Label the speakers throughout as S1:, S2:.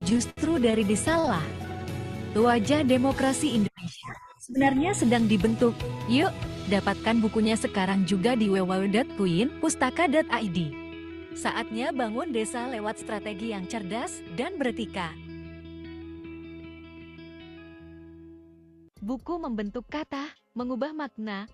S1: Justru dari disalah, wajah demokrasi Indonesia sebenarnya sedang dibentuk. Yuk, dapatkan bukunya sekarang juga di www.queenpustaka.id. Saatnya bangun desa lewat strategi yang cerdas dan beretika. Buku membentuk kata, mengubah makna.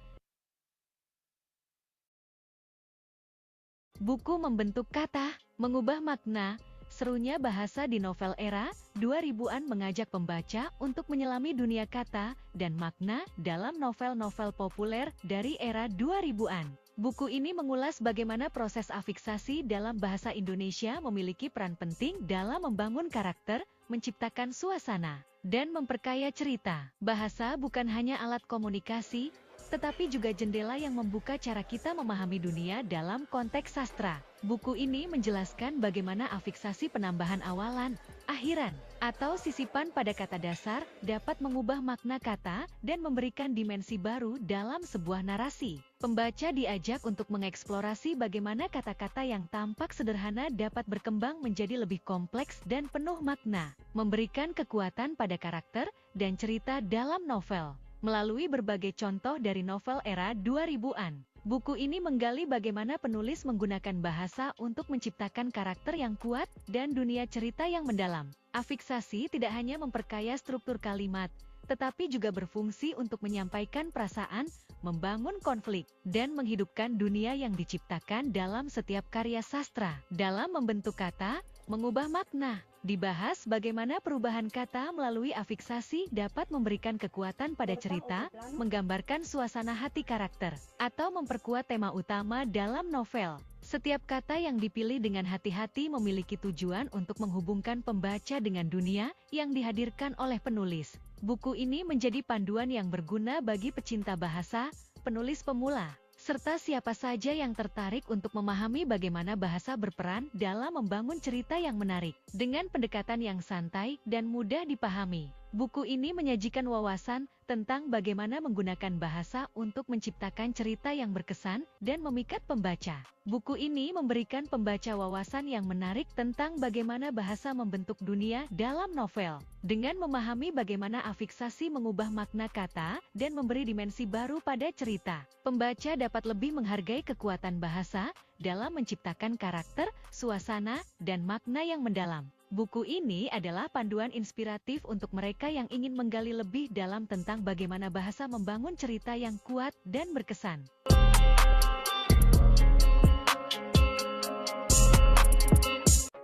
S1: Buku membentuk kata, mengubah makna. Serunya bahasa di novel era 2000-an mengajak pembaca untuk menyelami dunia kata dan makna dalam novel-novel populer dari era 2000-an. Buku ini mengulas bagaimana proses afiksasi dalam bahasa Indonesia memiliki peran penting dalam membangun karakter, menciptakan suasana, dan memperkaya cerita. Bahasa bukan hanya alat komunikasi, tetapi juga jendela yang membuka cara kita memahami dunia dalam konteks sastra. Buku ini menjelaskan bagaimana afiksasi penambahan awalan, akhiran, atau sisipan pada kata dasar dapat mengubah makna kata dan memberikan dimensi baru dalam sebuah narasi. Pembaca diajak untuk mengeksplorasi bagaimana kata-kata yang tampak sederhana dapat berkembang menjadi lebih kompleks dan penuh makna, memberikan kekuatan pada karakter dan cerita dalam novel. Melalui berbagai contoh dari novel era 2000-an, buku ini menggali bagaimana penulis menggunakan bahasa untuk menciptakan karakter yang kuat dan dunia cerita yang mendalam. Afiksasi tidak hanya memperkaya struktur kalimat, tetapi juga berfungsi untuk menyampaikan perasaan, membangun konflik, dan menghidupkan dunia yang diciptakan dalam setiap karya sastra. Dalam membentuk kata, mengubah makna, dibahas bagaimana perubahan kata melalui afiksasi dapat memberikan kekuatan pada cerita, menggambarkan suasana hati karakter, atau memperkuat tema utama dalam novel. Setiap kata yang dipilih dengan hati-hati memiliki tujuan untuk menghubungkan pembaca dengan dunia yang dihadirkan oleh penulis. Buku ini menjadi panduan yang berguna bagi pecinta bahasa, penulis pemula, serta siapa saja yang tertarik untuk memahami bagaimana bahasa berperan dalam membangun cerita yang menarik. Dengan pendekatan yang santai dan mudah dipahami, buku ini menyajikan wawasan tentang bagaimana menggunakan bahasa untuk menciptakan cerita yang berkesan dan memikat pembaca. Buku ini memberikan pembaca wawasan yang menarik tentang bagaimana bahasa membentuk dunia dalam novel. Dengan memahami bagaimana afiksasi mengubah makna kata dan memberi dimensi baru pada cerita, pembaca dapat lebih menghargai kekuatan bahasa dalam menciptakan karakter, suasana, dan makna yang mendalam. Buku ini adalah panduan inspiratif untuk mereka yang ingin menggali lebih dalam tentang bagaimana bahasa membangun cerita yang kuat dan berkesan.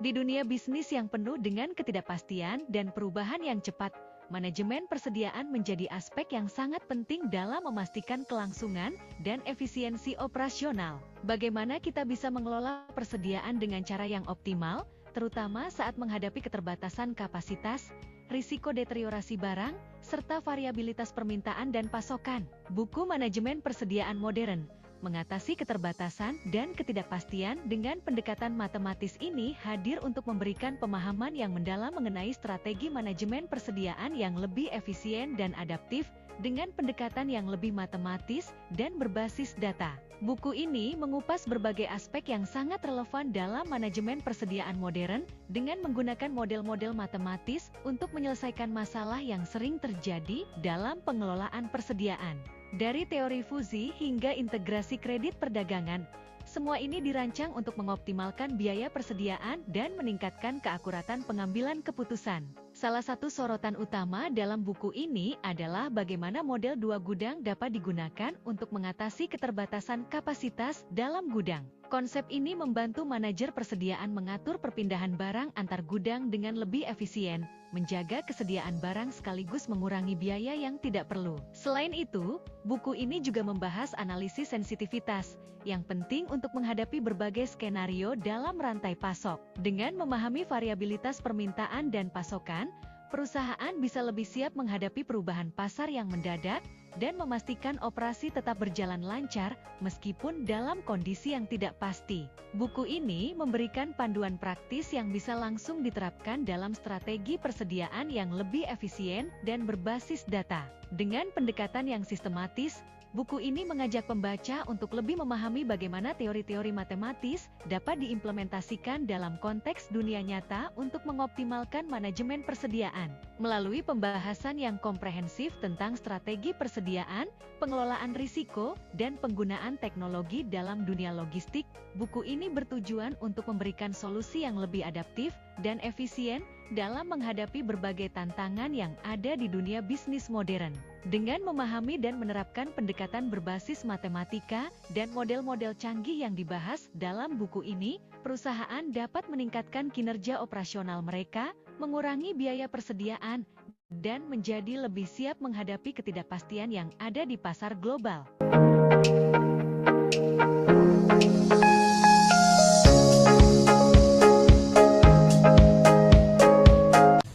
S1: Di dunia bisnis yang penuh dengan ketidakpastian dan perubahan yang cepat, manajemen persediaan menjadi aspek yang sangat penting dalam memastikan kelangsungan dan efisiensi operasional. Bagaimana kita bisa mengelola persediaan dengan cara yang optimal, terutama saat menghadapi keterbatasan kapasitas, risiko deteriorasi barang, serta variabilitas permintaan dan pasokan. Buku Manajemen Persediaan Modern mengatasi keterbatasan dan ketidakpastian dengan pendekatan matematis ini hadir untuk memberikan pemahaman yang mendalam mengenai strategi manajemen persediaan yang lebih efisien dan adaptif dengan pendekatan yang lebih matematis dan berbasis data. Buku ini mengupas berbagai aspek yang sangat relevan dalam manajemen persediaan modern dengan menggunakan model-model matematis untuk menyelesaikan masalah yang sering terjadi dalam pengelolaan persediaan. Dari teori fusi hingga integrasi kredit perdagangan, semua ini dirancang untuk mengoptimalkan biaya persediaan dan meningkatkan keakuratan pengambilan keputusan. Salah satu sorotan utama dalam buku ini adalah bagaimana model dua gudang dapat digunakan untuk mengatasi keterbatasan kapasitas dalam gudang. Konsep ini membantu manajer persediaan mengatur perpindahan barang antar gudang dengan lebih efisien, menjaga kesediaan barang sekaligus mengurangi biaya yang tidak perlu. Selain itu, buku ini juga membahas analisis sensitivitas, yang penting untuk menghadapi berbagai skenario dalam rantai pasok. Dengan memahami variabilitas permintaan dan pasokan, perusahaan bisa lebih siap menghadapi perubahan pasar yang mendadak, dan memastikan operasi tetap berjalan lancar meskipun dalam kondisi yang tidak pasti. Buku ini memberikan panduan praktis yang bisa langsung diterapkan dalam strategi persediaan yang lebih efisien dan berbasis data. Dengan pendekatan yang sistematis, Buku ini mengajak pembaca untuk lebih memahami bagaimana teori-teori matematis dapat diimplementasikan dalam konteks dunia nyata untuk mengoptimalkan manajemen persediaan. Melalui pembahasan yang komprehensif tentang strategi persediaan, pengelolaan risiko, dan penggunaan teknologi dalam dunia logistik, buku ini bertujuan untuk memberikan solusi yang lebih adaptif dan efisien dalam menghadapi berbagai tantangan yang ada di dunia bisnis modern. Dengan memahami dan menerapkan pendekatan berbasis matematika dan model-model canggih yang dibahas dalam buku ini, perusahaan dapat meningkatkan kinerja operasional mereka, mengurangi biaya persediaan, dan menjadi lebih siap menghadapi ketidakpastian yang ada di pasar global.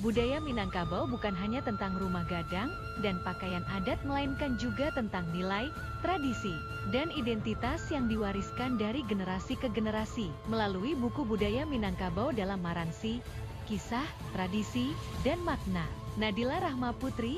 S1: Budaya Minangkabau bukan hanya tentang rumah gadang dan pakaian adat, melainkan juga tentang nilai, tradisi, dan identitas yang diwariskan dari generasi ke generasi. Melalui buku Budaya Minangkabau dalam Maransi, Kisah, Tradisi, dan Makna, Nadila Rahma Putri,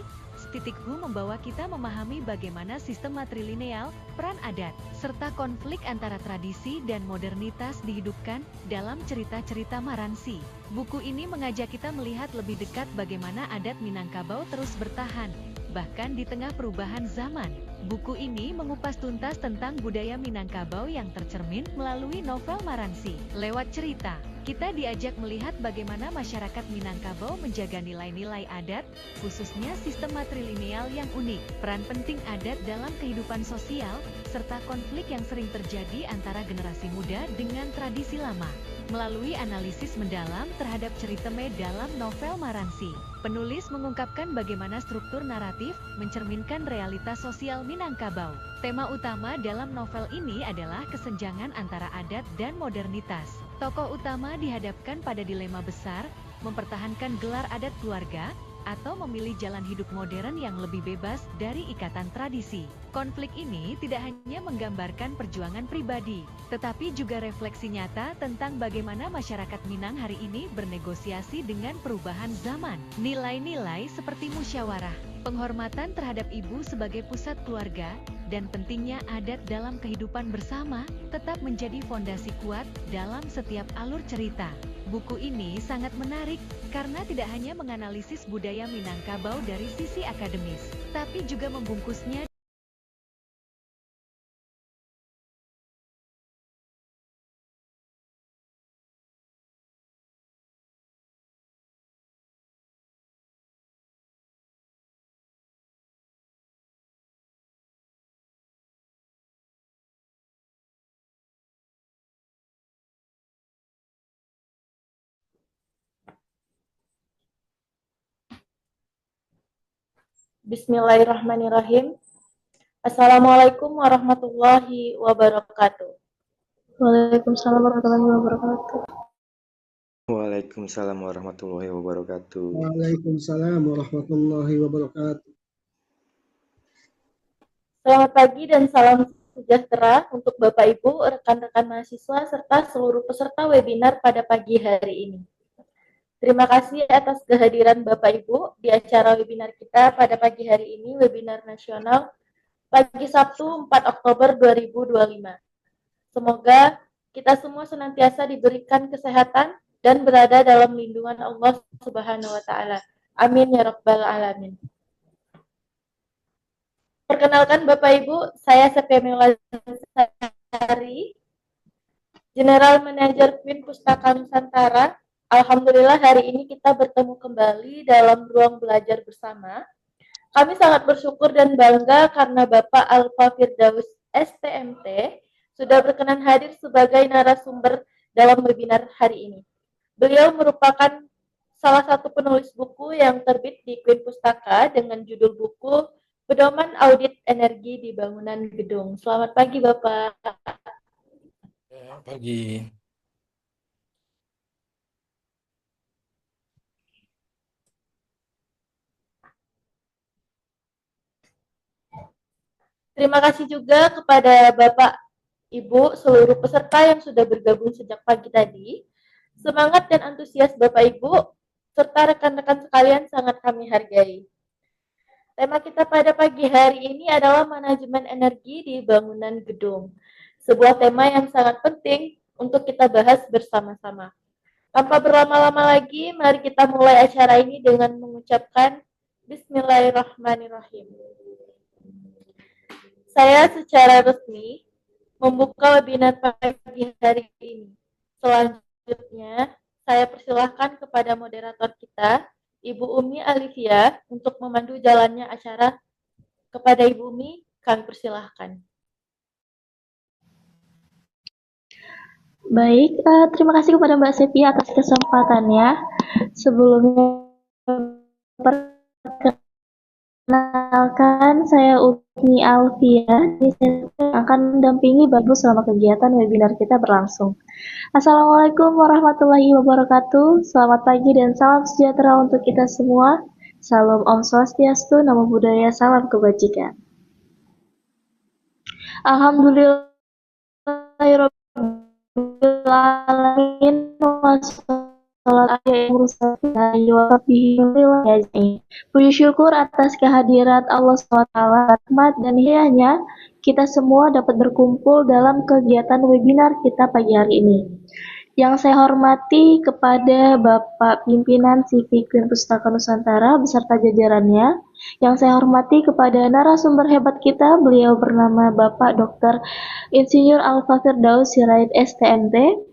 S1: Titikku membawa kita memahami bagaimana sistem matrilineal, peran adat, serta konflik antara tradisi dan modernitas dihidupkan dalam cerita-cerita Maransi. Buku ini mengajak kita melihat lebih dekat bagaimana adat Minangkabau terus bertahan, bahkan di tengah perubahan zaman. Buku ini mengupas tuntas tentang budaya Minangkabau yang tercermin melalui novel Maransi. Lewat cerita, kita diajak melihat bagaimana masyarakat Minangkabau menjaga nilai-nilai adat, khususnya sistem matrilineal yang unik, peran penting adat dalam kehidupan sosial, serta konflik yang sering terjadi antara generasi muda dengan tradisi lama. Melalui analisis mendalam terhadap cerita dalam novel Maransi, penulis mengungkapkan bagaimana struktur naratif mencerminkan realitas sosial Minangkabau. Tema utama dalam novel ini adalah kesenjangan antara adat dan modernitas. Tokoh utama dihadapkan pada dilema besar, mempertahankan gelar adat keluarga, atau memilih jalan hidup modern yang lebih bebas dari ikatan tradisi. Konflik ini tidak hanya menggambarkan perjuangan pribadi, tetapi juga refleksi nyata tentang bagaimana masyarakat Minang hari ini bernegosiasi dengan perubahan zaman. Nilai-nilai seperti musyawarah, penghormatan terhadap ibu sebagai pusat keluarga, dan pentingnya adat dalam kehidupan bersama, tetap menjadi fondasi kuat dalam setiap alur cerita. Buku ini sangat menarik, karena tidak hanya menganalisis budaya Minangkabau dari sisi akademis, tapi juga membungkusnya
S2: Bismillahirrahmanirrahim. Assalamualaikum warahmatullahi wabarakatuh.
S3: Waalaikumsalam warahmatullahi wabarakatuh.
S4: Waalaikumsalam warahmatullahi wabarakatuh.
S5: Waalaikumsalam warahmatullahi wabarakatuh.
S2: Selamat pagi dan salam sejahtera untuk Bapak Ibu, rekan-rekan mahasiswa, serta seluruh peserta webinar pada pagi hari ini. Terima kasih atas kehadiran Bapak Ibu di acara webinar kita pada pagi hari ini, webinar nasional pagi Sabtu 4 Oktober 2025. Semoga kita semua senantiasa diberikan kesehatan dan berada dalam lindungan Allah Subhanahu wa Ta'ala. Amin ya Rabbal Alamin. Perkenalkan Bapak Ibu, saya Sepia Melasari, General Manager Queen Pustaka Nusantara. Alhamdulillah hari ini kita bertemu kembali dalam ruang belajar bersama. Kami sangat bersyukur dan bangga karena Bapak Alfa Firdaus STMT sudah berkenan hadir sebagai narasumber dalam webinar hari ini. Beliau merupakan salah satu penulis buku yang terbit di Queen Pustaka dengan judul buku Pedoman Audit Energi di Bangunan Gedung. Selamat pagi Bapak.
S6: Pagi.
S2: Terima kasih juga kepada Bapak, Ibu, seluruh peserta yang sudah bergabung sejak pagi tadi. Semangat dan antusias Bapak Ibu, serta rekan-rekan sekalian sangat kami hargai. Tema kita pada pagi hari ini adalah manajemen energi di bangunan gedung. Sebuah tema yang sangat penting untuk kita bahas bersama-sama. Tanpa berlama-lama lagi, mari kita mulai acara ini dengan mengucapkan Bismillahirrahmanirrahim. Saya secara resmi membuka webinar pagi hari ini. Selanjutnya, saya persilahkan kepada moderator kita, Ibu Umi Alivia, untuk memandu jalannya acara. Kepada Ibu Umi, kami persilahkan.
S3: Baik, terima kasih kepada Mbak Sepia atas kesempatannya. Sebelumnya, perkenalkan saya Umi Alvia, yang akan mendampingi Bapak selama kegiatan webinar kita berlangsung. Assalamualaikum warahmatullahi wabarakatuh. Selamat pagi dan salam sejahtera untuk kita semua. Salam Om Swastiastu, Namo Buddhaya, salam kebajikan. Alhamdulillahirrahmanirrahim. Puji syukur atas kehadirat Allah SWT, rahmat dan hidayahnya, kita semua dapat berkumpul dalam kegiatan webinar kita pagi hari ini. Yang saya hormati kepada Bapak Pimpinan Civic Pustaka Nusantara beserta jajarannya. Yang saya hormati kepada narasumber hebat kita, beliau bernama Bapak Dr. Insinyur Alfa Firdaus Sirait STMT.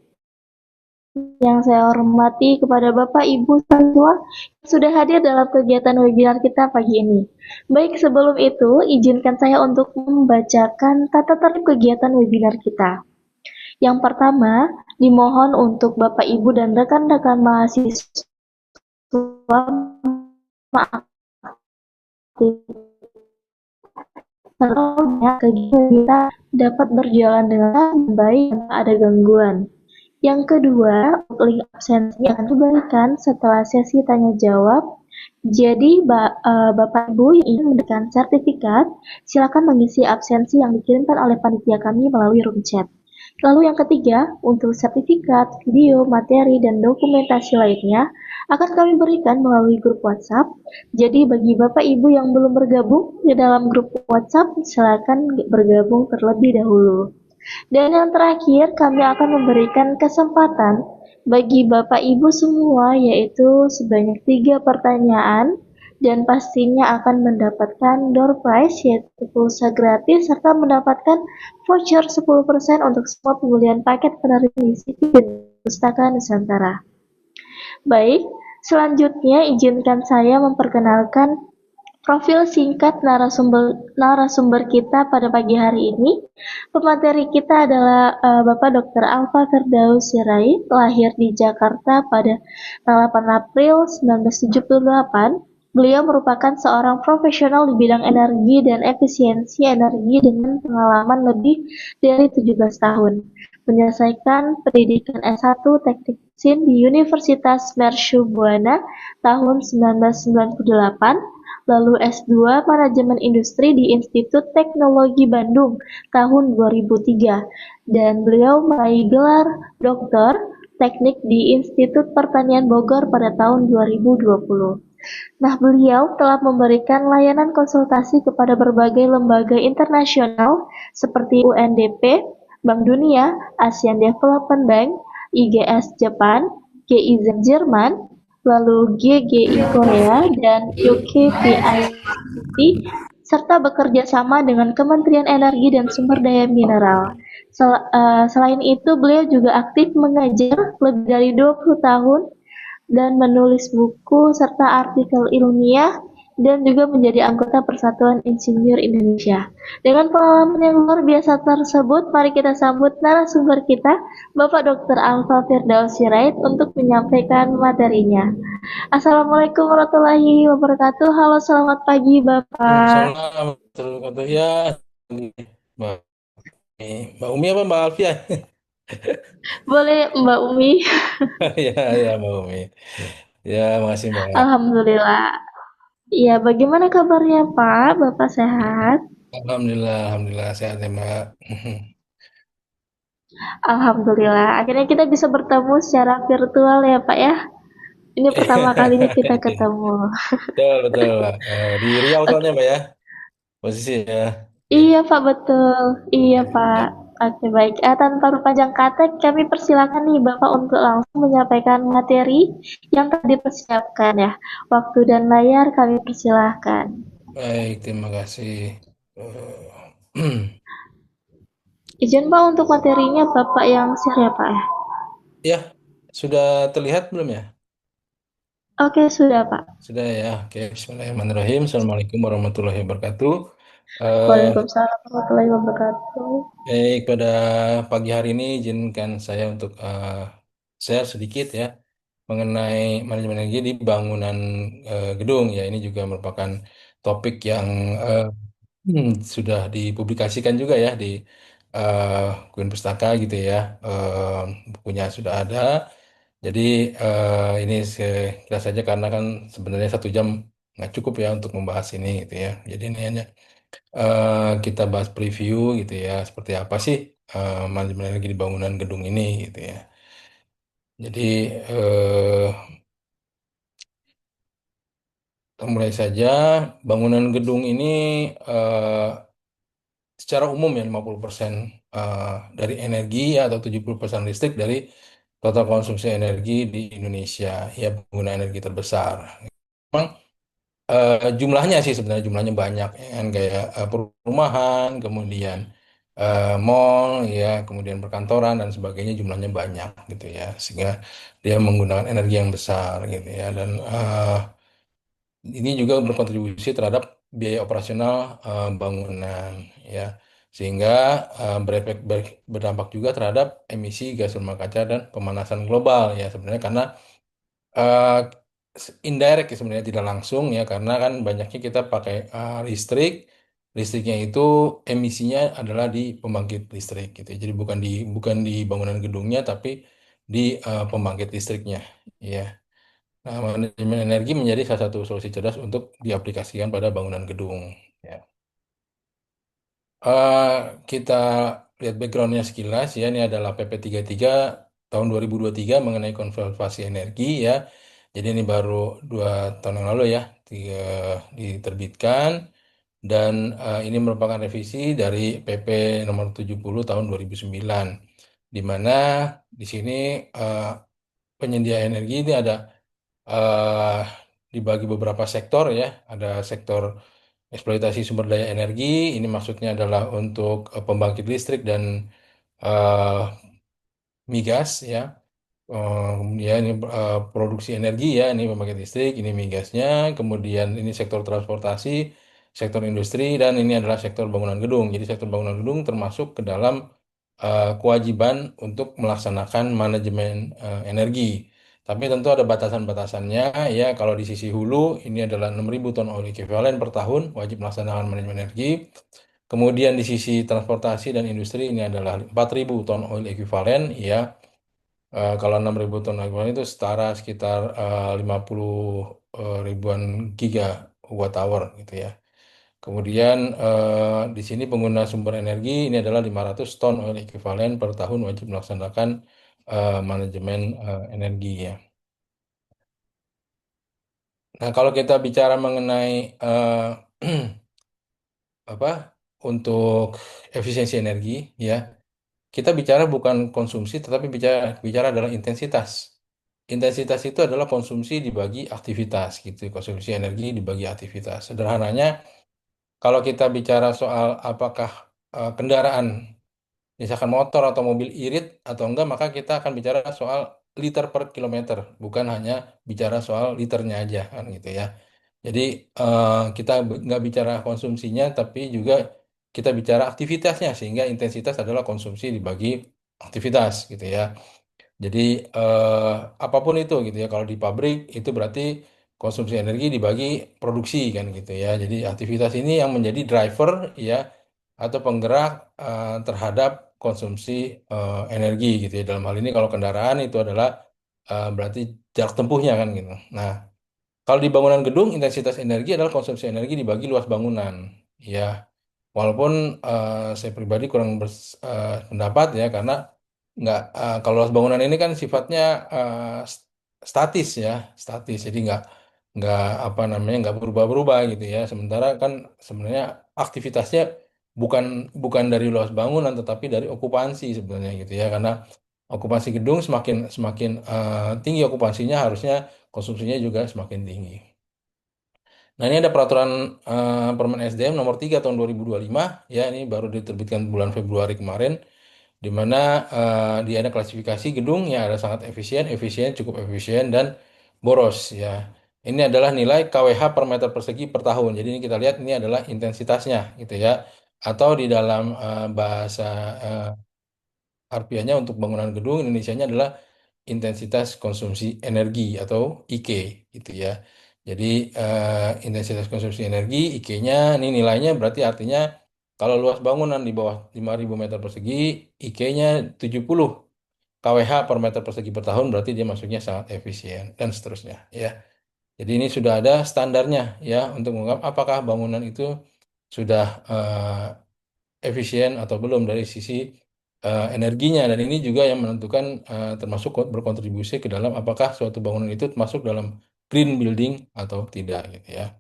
S3: Yang saya hormati kepada Bapak Ibu siswa yang sudah hadir dalam kegiatan webinar kita pagi ini. Baik, sebelum itu izinkan saya untuk membacakan tata tertib kegiatan webinar kita. Yang pertama, dimohon untuk Bapak Ibu dan rekan-rekan mahasiswa kegiatan kita dapat berjalan dengan baik tanpa ada gangguan. Yang kedua, link absensi akan diberikan setelah sesi tanya jawab. Jadi, Bapak Ibu yang ingin mendapatkan sertifikat, silakan mengisi absensi yang dikirimkan oleh panitia kami melalui room chat. Lalu yang ketiga, untuk sertifikat, video, materi, dan dokumentasi lainnya akan kami berikan melalui grup WhatsApp. Jadi bagi Bapak Ibu yang belum bergabung di dalam grup WhatsApp, silakan bergabung terlebih dahulu. Dan yang terakhir, kami akan memberikan kesempatan bagi Bapak Ibu semua, yaitu sebanyak 3 pertanyaan, dan pastinya akan mendapatkan door prize, yaitu pulsa gratis, serta mendapatkan voucher 10% untuk semua pembelian paket penerima di Civic Pustaka Nusantara. Baik, selanjutnya izinkan saya memperkenalkan profil singkat narasumber kita pada pagi hari ini. Pemateri kita adalah Bapak Dr. Alfa Firdaus Sirait, lahir di Jakarta pada 8 April 1978. Beliau merupakan seorang profesional di bidang energi dan efisiensi energi dengan pengalaman lebih dari 17 tahun. Menyelesaikan pendidikan S1 Teknik Mesin di Universitas Mercu Buana tahun 1998, lalu S2 Manajemen Industri di Institut Teknologi Bandung tahun 2003, dan beliau meraih gelar Doktor Teknik di Institut Pertanian Bogor pada tahun 2020. Nah, beliau telah memberikan layanan konsultasi kepada berbagai lembaga internasional seperti UNDP, Bank Dunia, Asian Development Bank, IGS Jepang, GIZ Jerman, lalu GGI Korea, dan UKVIC, serta bekerja sama dengan Kementerian Energi dan Sumber Daya Mineral. Selain itu, beliau juga aktif mengajar lebih dari 20 tahun dan menulis buku serta artikel ilmiah, dan juga menjadi anggota Persatuan Insinyur Indonesia. Dengan pengalaman yang luar biasa tersebut, mari kita sambut narasumber kita, Bapak Dr. Alfa Firdaus Sirait, untuk menyampaikan materinya. Assalamualaikum warahmatullahi wabarakatuh. Halo, selamat pagi Bapak.
S6: Assalamualaikum warahmatullahi wabarakatuh. Ya, Mbak Umi apa Mbak Alfia?
S3: Boleh Mbak Umi?
S6: Ya, Mbak Umi. Ya, makasih Mbak.
S3: Alhamdulillah. Ya, bagaimana kabarnya Pak? Bapak sehat?
S6: Alhamdulillah sehat ya Mbak.
S3: Alhamdulillah. Akhirnya kita bisa bertemu secara virtual ya Pak ya. Ini pertama kalinya kita
S6: Iya,
S3: ketemu.
S6: betul, betul. Di Riau soalnya, Mbak ya, posisinya. Iya.
S3: Iya Pak, betul. Iya Pak. Oke baik. Tanpa berpanjang kata, kami persilakan nih Bapak untuk langsung menyampaikan materi yang telah dipersiapkan ya. Waktu dan layar kami persilahkan.
S6: Baik, terima kasih.
S3: Izin Pak untuk materinya Bapak yang share ya Pak ya.
S6: Ya, sudah terlihat belum ya?
S3: Oke sudah Pak.
S6: Sudah ya. Oke, Bismillahirrahmanirrahim. Assalamualaikum warahmatullahi wabarakatuh. Eh,
S3: Waalaikumsalam warahmatullahi wabarakatuh.
S6: Baik, pada pagi hari ini izinkan saya untuk share sedikit ya mengenai manajemen energi di bangunan gedung ya. Ini juga merupakan topik yang sudah dipublikasikan juga ya di Queen Pustaka gitu ya. Eh, Bukunya sudah ada. Jadi ini sekilas saja karena kan sebenarnya 1 jam nggak cukup ya untuk membahas ini gitu ya. Jadi ini hanya kita bahas preview gitu ya, seperti apa sih manajemen energi di bangunan gedung ini gitu ya. Jadi eh, kita mulai saja. Bangunan gedung ini eh, secara umum ya 50% dari energi atau 70% listrik dari total konsumsi energi di Indonesia, ya pengguna energi terbesar. Memang jumlahnya sih sebenarnya jumlahnya banyak ya kan kayak perumahan, kemudian mall ya, kemudian perkantoran dan sebagainya jumlahnya banyak gitu ya. Sehingga dia menggunakan energi yang besar gitu ya dan ini juga berkontribusi terhadap biaya operasional bangunan ya. Sehingga berdampak juga terhadap emisi gas rumah kaca dan pemanasan global ya sebenarnya karena eh, indirect ya sebenarnya tidak langsung ya karena kan banyaknya kita pakai listriknya itu emisinya adalah di pembangkit listrik gitu ya. Jadi bukan di bangunan gedungnya tapi di pembangkit listriknya ya. Nah, manajemen energi menjadi salah satu solusi cerdas untuk diaplikasikan pada bangunan gedung ya. Eh, kita lihat backgroundnya sekilas ya, ini adalah PP 33 tahun 2023 mengenai konservasi energi ya. Jadi ini baru 2 tahun yang lalu ya diterbitkan dan ini merupakan revisi dari PP nomor 70 tahun 2009 di mana di sini eh, penyedia energi ini ada eh, dibagi beberapa sektor ya. Ada sektor eksploitasi sumber daya energi, ini maksudnya adalah untuk pembangkit listrik dan eh, migas ya. Ya ini produksi energi ya, ini pembangkit listrik, ini migasnya, kemudian ini sektor transportasi, sektor industri, dan ini adalah sektor bangunan gedung. Jadi sektor bangunan gedung termasuk ke dalam kewajiban untuk melaksanakan manajemen energi. Tapi tentu ada batasan-batasannya ya. Kalau di sisi hulu ini adalah 6.000 ton oil equivalent per tahun wajib melaksanakan manajemen energi. Kemudian di sisi transportasi dan industri ini adalah 4.000 ton oil equivalent ya. Kalau 6.000 ton ekuivalen itu setara sekitar 50 ribuan gigawatt hour gitu ya. Kemudian di sini pengguna sumber energi ini adalah 500 ton oil equivalent per tahun wajib melaksanakan manajemen energi ya. Nah, kalau kita bicara mengenai apa untuk efisiensi energi ya, kita bicara bukan konsumsi tetapi bicara bicara adalah intensitas. Intensitas itu adalah konsumsi dibagi aktivitas gitu, konsumsi energi dibagi aktivitas. Sederhananya, kalau kita bicara soal apakah kendaraan, misalkan motor atau mobil irit atau enggak, maka kita akan bicara soal liter per kilometer, bukan hanya bicara soal liternya aja kan gitu ya. Jadi kita nggak bicara konsumsinya, tapi juga kita bicara aktivitasnya, sehingga intensitas adalah konsumsi dibagi aktivitas gitu ya. Jadi eh, apapun itu gitu ya, kalau di pabrik itu berarti konsumsi energi dibagi produksi kan gitu ya. Jadi aktivitas ini yang menjadi driver ya atau penggerak terhadap konsumsi energi gitu ya. Dalam hal ini kalau kendaraan itu adalah berarti jarak tempuhnya kan gitu. Nah, kalau di bangunan gedung intensitas energi adalah konsumsi energi dibagi luas bangunan ya. Walaupun saya pribadi kurang pendapat ya karena nggak kalau bangunan ini kan sifatnya statis ya, statis. Jadi nggak apa namanya nggak berubah-berubah gitu ya. Sementara kan sebenarnya aktivitasnya bukan bukan dari luas bangunan, tetapi dari okupansi sebenarnya gitu ya. Karena okupansi gedung semakin semakin tinggi okupansinya, harusnya konsumsinya juga semakin tinggi. Nah, ini ada peraturan Permen SDM nomor 3 tahun 2025 ya, ini baru diterbitkan bulan Februari kemarin, di mana dia ada klasifikasi gedung yang ada sangat efisien, efisien, cukup efisien, dan boros ya. Ini adalah nilai KWH per meter persegi per tahun. Jadi ini kita lihat ini adalah intensitasnya gitu ya. Atau di dalam bahasa harfiahnya untuk bangunan gedung Indonesianya adalah intensitas konsumsi energi atau IK gitu ya. Jadi intensitas konsumsi energi IK-nya ini nilainya berarti artinya kalau luas bangunan di bawah 5.000 meter persegi, IK-nya 70 kWh per meter persegi per tahun, berarti dia masuknya sangat efisien dan seterusnya ya. Jadi ini sudah ada standarnya ya untuk mengungkap apakah bangunan itu sudah efisien atau belum dari sisi energinya, dan ini juga yang menentukan termasuk berkontribusi ke dalam apakah suatu bangunan itu masuk dalam green building atau tidak gitu ya.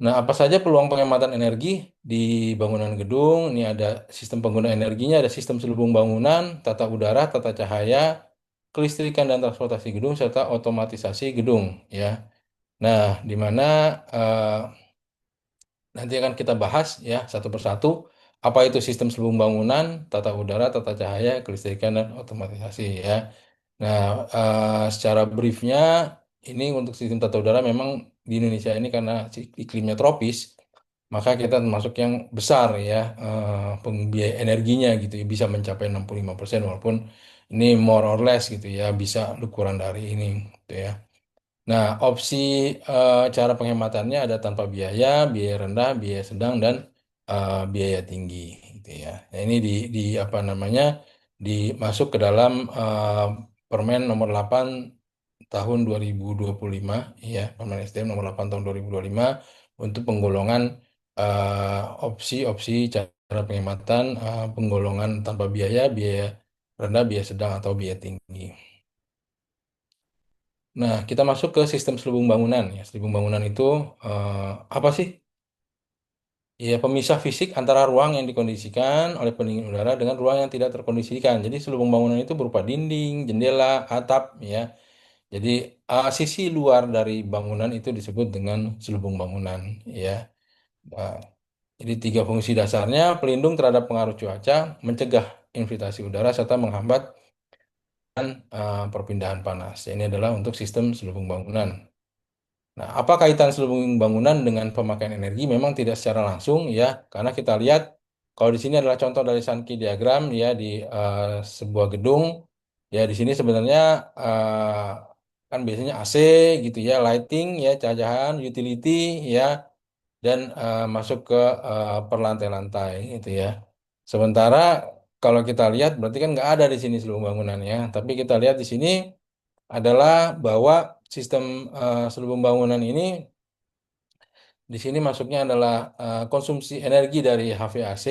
S6: Nah, apa saja peluang penghematan energi di bangunan gedung? Ini ada sistem pengguna energinya, ada sistem selubung bangunan, tata udara, tata cahaya, kelistrikan dan transportasi gedung, serta otomatisasi gedung ya. Nah, di mana eh, nanti akan kita bahas ya satu persatu apa itu sistem selubung bangunan, tata udara, tata cahaya, kelistrikan, dan otomatisasi ya. Nah, secara briefnya ini untuk sistem tata udara memang di Indonesia ini karena iklimnya tropis, maka kita termasuk yang besar ya pembiaya energinya gitu ya, bisa mencapai 65% walaupun ini more or less gitu ya, bisa lebih kurang dari ini gitu ya. Nah, opsi cara penghematannya ada tanpa biaya, biaya rendah, biaya sedang, dan biaya tinggi, gitu ya. Nah, ini di apa namanya dimasuk ke dalam Permen nomor 8 tahun 2025, ya, Permen SDM nomor 8 tahun 2025 untuk penggolongan opsi-opsi cara penghematan penggolongan tanpa biaya, biaya rendah, biaya sedang, atau biaya tinggi. Nah, kita masuk ke sistem selubung bangunan. Ya, selubung bangunan itu apa sih? Ya, pemisah fisik antara ruang yang dikondisikan oleh pendingin udara dengan ruang yang tidak terkondisikan. Jadi, selubung bangunan itu berupa dinding, jendela, atap, ya. Jadi, sisi luar dari bangunan itu disebut dengan selubung bangunan, ya. Nah, jadi, tiga fungsi dasarnya: pelindung terhadap pengaruh cuaca, mencegah infiltrasi udara, serta menghambat perpindahan panas. Ini adalah untuk sistem selubung bangunan. Nah, apa kaitan selubung bangunan dengan pemakaian energi? Memang tidak secara langsung ya, karena kita lihat kalau di sini adalah contoh dari Sankey diagram ya di sebuah gedung. Ya di sini sebenarnya eh, kan biasanya AC gitu ya, lighting ya, cahayan, utility ya, dan masuk ke perlantai-lantai gitu ya. Sementara kalau kita lihat berarti kan nggak ada di sini selubung bangunan ya, tapi kita lihat di sini adalah bahwa sistem selubung bangunan ini di sini masuknya adalah konsumsi energi dari HVAC,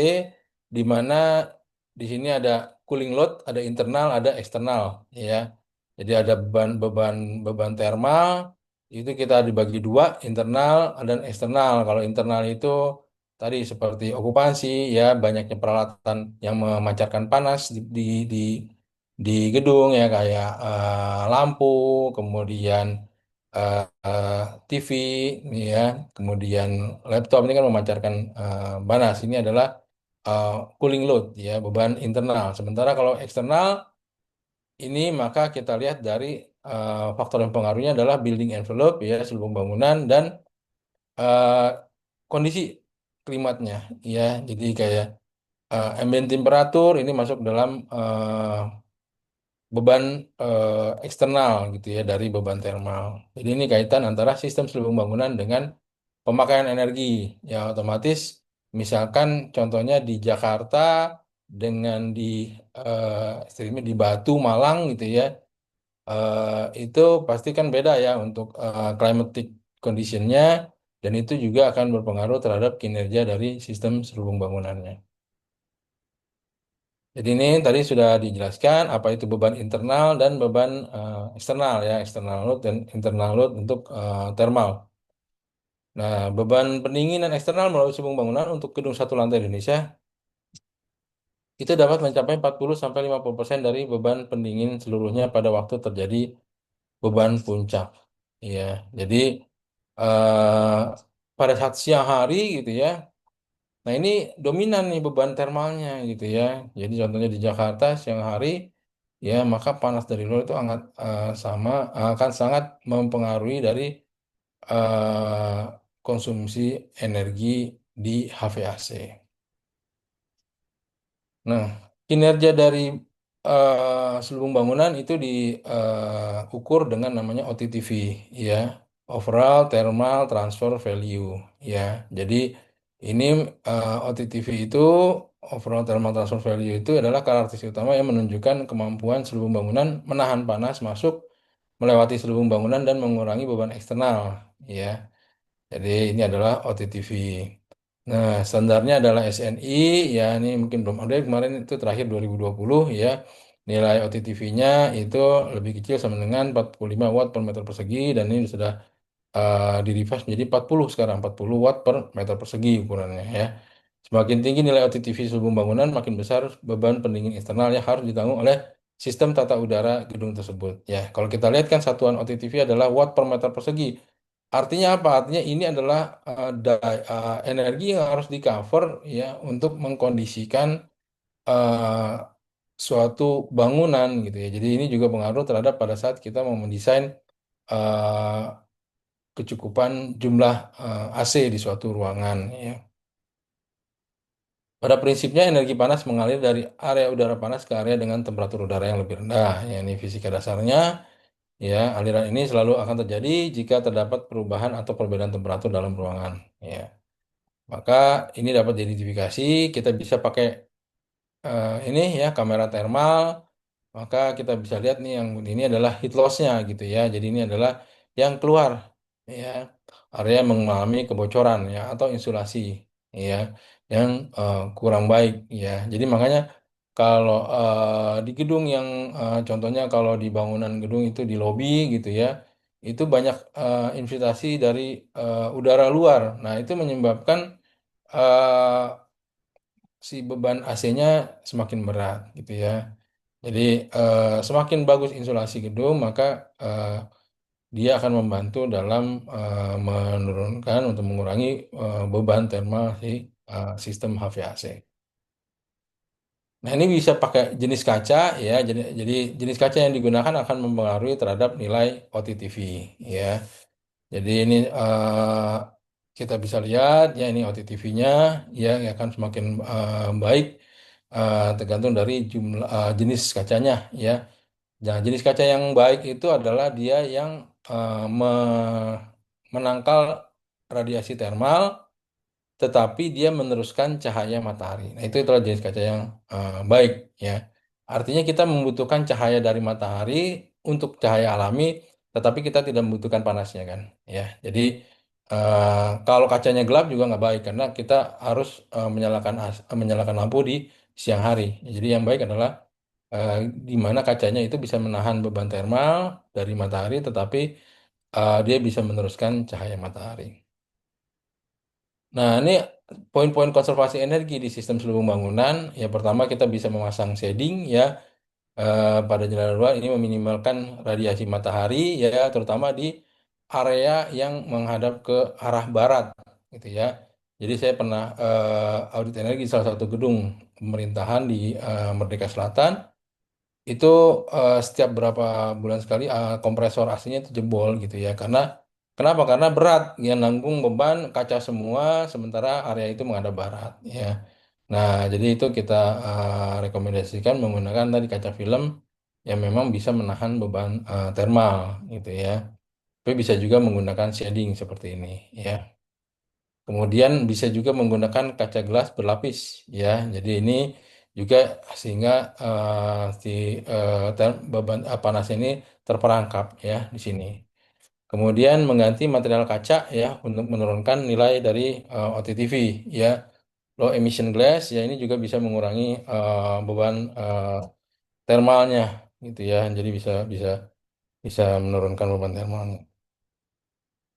S6: di mana di sini ada cooling load, ada internal, ada eksternal, ya. Jadi ada beban thermal itu kita dibagi dua, internal dan eksternal. Kalau internal itu tadi seperti okupansi, ya, banyaknya peralatan yang memancarkan panas di di gedung ya, kayak lampu, kemudian eh, eh, TV, ya, kemudian laptop ini kan memancarkan panas. Ini adalah eh, cooling load ya, beban internal. Sementara kalau eksternal ini maka kita lihat dari faktor yang pengaruhnya adalah building envelope ya, selubung bangunan, dan eh, kondisi klimatnya ya. Jadi kayak ambient temperatur ini masuk dalam beban eksternal gitu ya, dari beban thermal. Jadi ini kaitan antara sistem selubung bangunan dengan pemakaian energi. Ya otomatis misalkan contohnya di Jakarta dengan di istilahnya di Batu, Malang gitu ya. Itu pasti kan beda ya untuk climatic conditionnya, dan itu juga akan berpengaruh terhadap kinerja dari sistem selubung bangunannya. Jadi ini tadi sudah dijelaskan apa itu beban internal dan beban eksternal ya, external load dan internal load untuk thermal. Nah, beban pendinginan eksternal melalui sambung bangunan untuk gedung satu lantai di Indonesia itu dapat mencapai 40 sampai 50% dari beban pendingin seluruhnya pada waktu terjadi beban puncak. Ya, jadi eh, pada saat siang hari gitu ya. Nah, ini dominan nih beban termalnya gitu ya. Jadi contohnya di Jakarta siang hari ya, maka panas dari luar itu akan sangat mempengaruhi dari eh, konsumsi energi di HVAC. Nah, kinerja dari selubung bangunan itu diukur dengan namanya OTTV, ya, Overall Thermal Transfer Value, ya. Jadi ini OTTV itu Overall Thermal Transfer Value itu adalah karakteristik utama yang menunjukkan kemampuan selubung bangunan menahan panas masuk melewati selubung bangunan dan mengurangi beban eksternal, ya. Jadi ini adalah OTTV. Nah, standarnya adalah SNI, ya ini mungkin belum ada kemarin itu terakhir 2020 ya. Nilai OTTV-nya itu lebih kecil sama dengan 45 watt per meter persegi dan ini sudah di-revise menjadi 40 sekarang, 40 watt per meter persegi ukurannya ya. Semakin tinggi nilai OTTV selubung bangunan, makin besar beban pendingin eksternal yang harus ditanggung oleh sistem tata udara gedung tersebut. Ya, kalau kita lihat kan satuan OTTV adalah watt per meter persegi. Artinya apa? Artinya ini adalah energi yang harus di-cover ya untuk mengkondisikan eh, suatu bangunan gitu ya. Jadi ini juga pengaruh terhadap pada saat kita mau mendesain eh, kecukupan jumlah AC di suatu ruangan ya. Pada prinsipnya energi panas mengalir dari area udara panas ke area dengan temperatur udara yang lebih rendah. Ya, ini fisika dasarnya. Ya, aliran ini selalu akan terjadi jika terdapat perubahan atau perbedaan temperatur dalam ruangan. Ya. Maka ini dapat diidentifikasi, kita bisa pakai ini ya kamera thermal, maka kita bisa lihat nih yang ini adalah heat loss-nya gitu ya. Jadi ini adalah yang keluar ya, area yang mengalami kebocoran ya atau insulasi ya yang kurang baik ya. Jadi makanya kalau di gedung yang contohnya kalau di bangunan gedung itu di lobi gitu ya, itu banyak infiltrasi dari udara luar. Nah, itu menyebabkan eh, si beban AC-nya semakin berat gitu ya. Jadi semakin bagus insulasi gedung, maka eh, dia akan membantu dalam menurunkan untuk mengurangi beban thermal si sistem HVAC. Nah, ini bisa pakai jenis kaca ya. Jadi jenis kaca yang digunakan akan mempengaruhi terhadap nilai OTTV ya. Jadi ini kita bisa lihat ya ini OTTV-nya ya yang akan semakin baik tergantung dari jumlah jenis kacanya ya. Nah, jenis kaca yang baik itu adalah dia yang menangkal radiasi termal tetapi dia meneruskan cahaya matahari. Nah, itu adalah jenis kaca yang baik ya. Artinya kita membutuhkan cahaya dari matahari untuk cahaya alami, tetapi kita tidak membutuhkan panasnya kan. Ya, jadi kalau kacanya gelap juga nggak baik karena kita harus menyalakan lampu di siang hari. Jadi yang baik adalah eh, di mana kacanya itu bisa menahan beban termal dari matahari, tetapi dia bisa meneruskan cahaya matahari. Nah, ini poin-poin konservasi energi di sistem selubung bangunan. Ya, pertama kita bisa memasang shading ya pada jendela luar ini meminimalkan radiasi matahari ya, terutama di area yang menghadap ke arah barat gitu ya. Jadi saya pernah audit energi di salah satu gedung pemerintahan di Merdeka Selatan itu setiap berapa bulan sekali kompresor AC-nya itu jebol gitu ya karena kenapa? Karena berat ya nanggung beban kaca semua sementara area itu menghadap barat ya. Nah, jadi itu kita rekomendasikan menggunakan tadi kaca film yang memang bisa menahan beban thermal gitu ya. Tapi bisa juga menggunakan shading seperti ini ya. Kemudian bisa juga menggunakan kaca gelas berlapis ya. Jadi ini juga sehingga si beban panas ini terperangkap ya di sini. Kemudian mengganti material kaca ya untuk menurunkan nilai dari OTTV ya. low emission glass ya ini juga bisa mengurangi beban termalnya gitu ya. Jadi bisa bisa bisa menurunkan beban termalnya.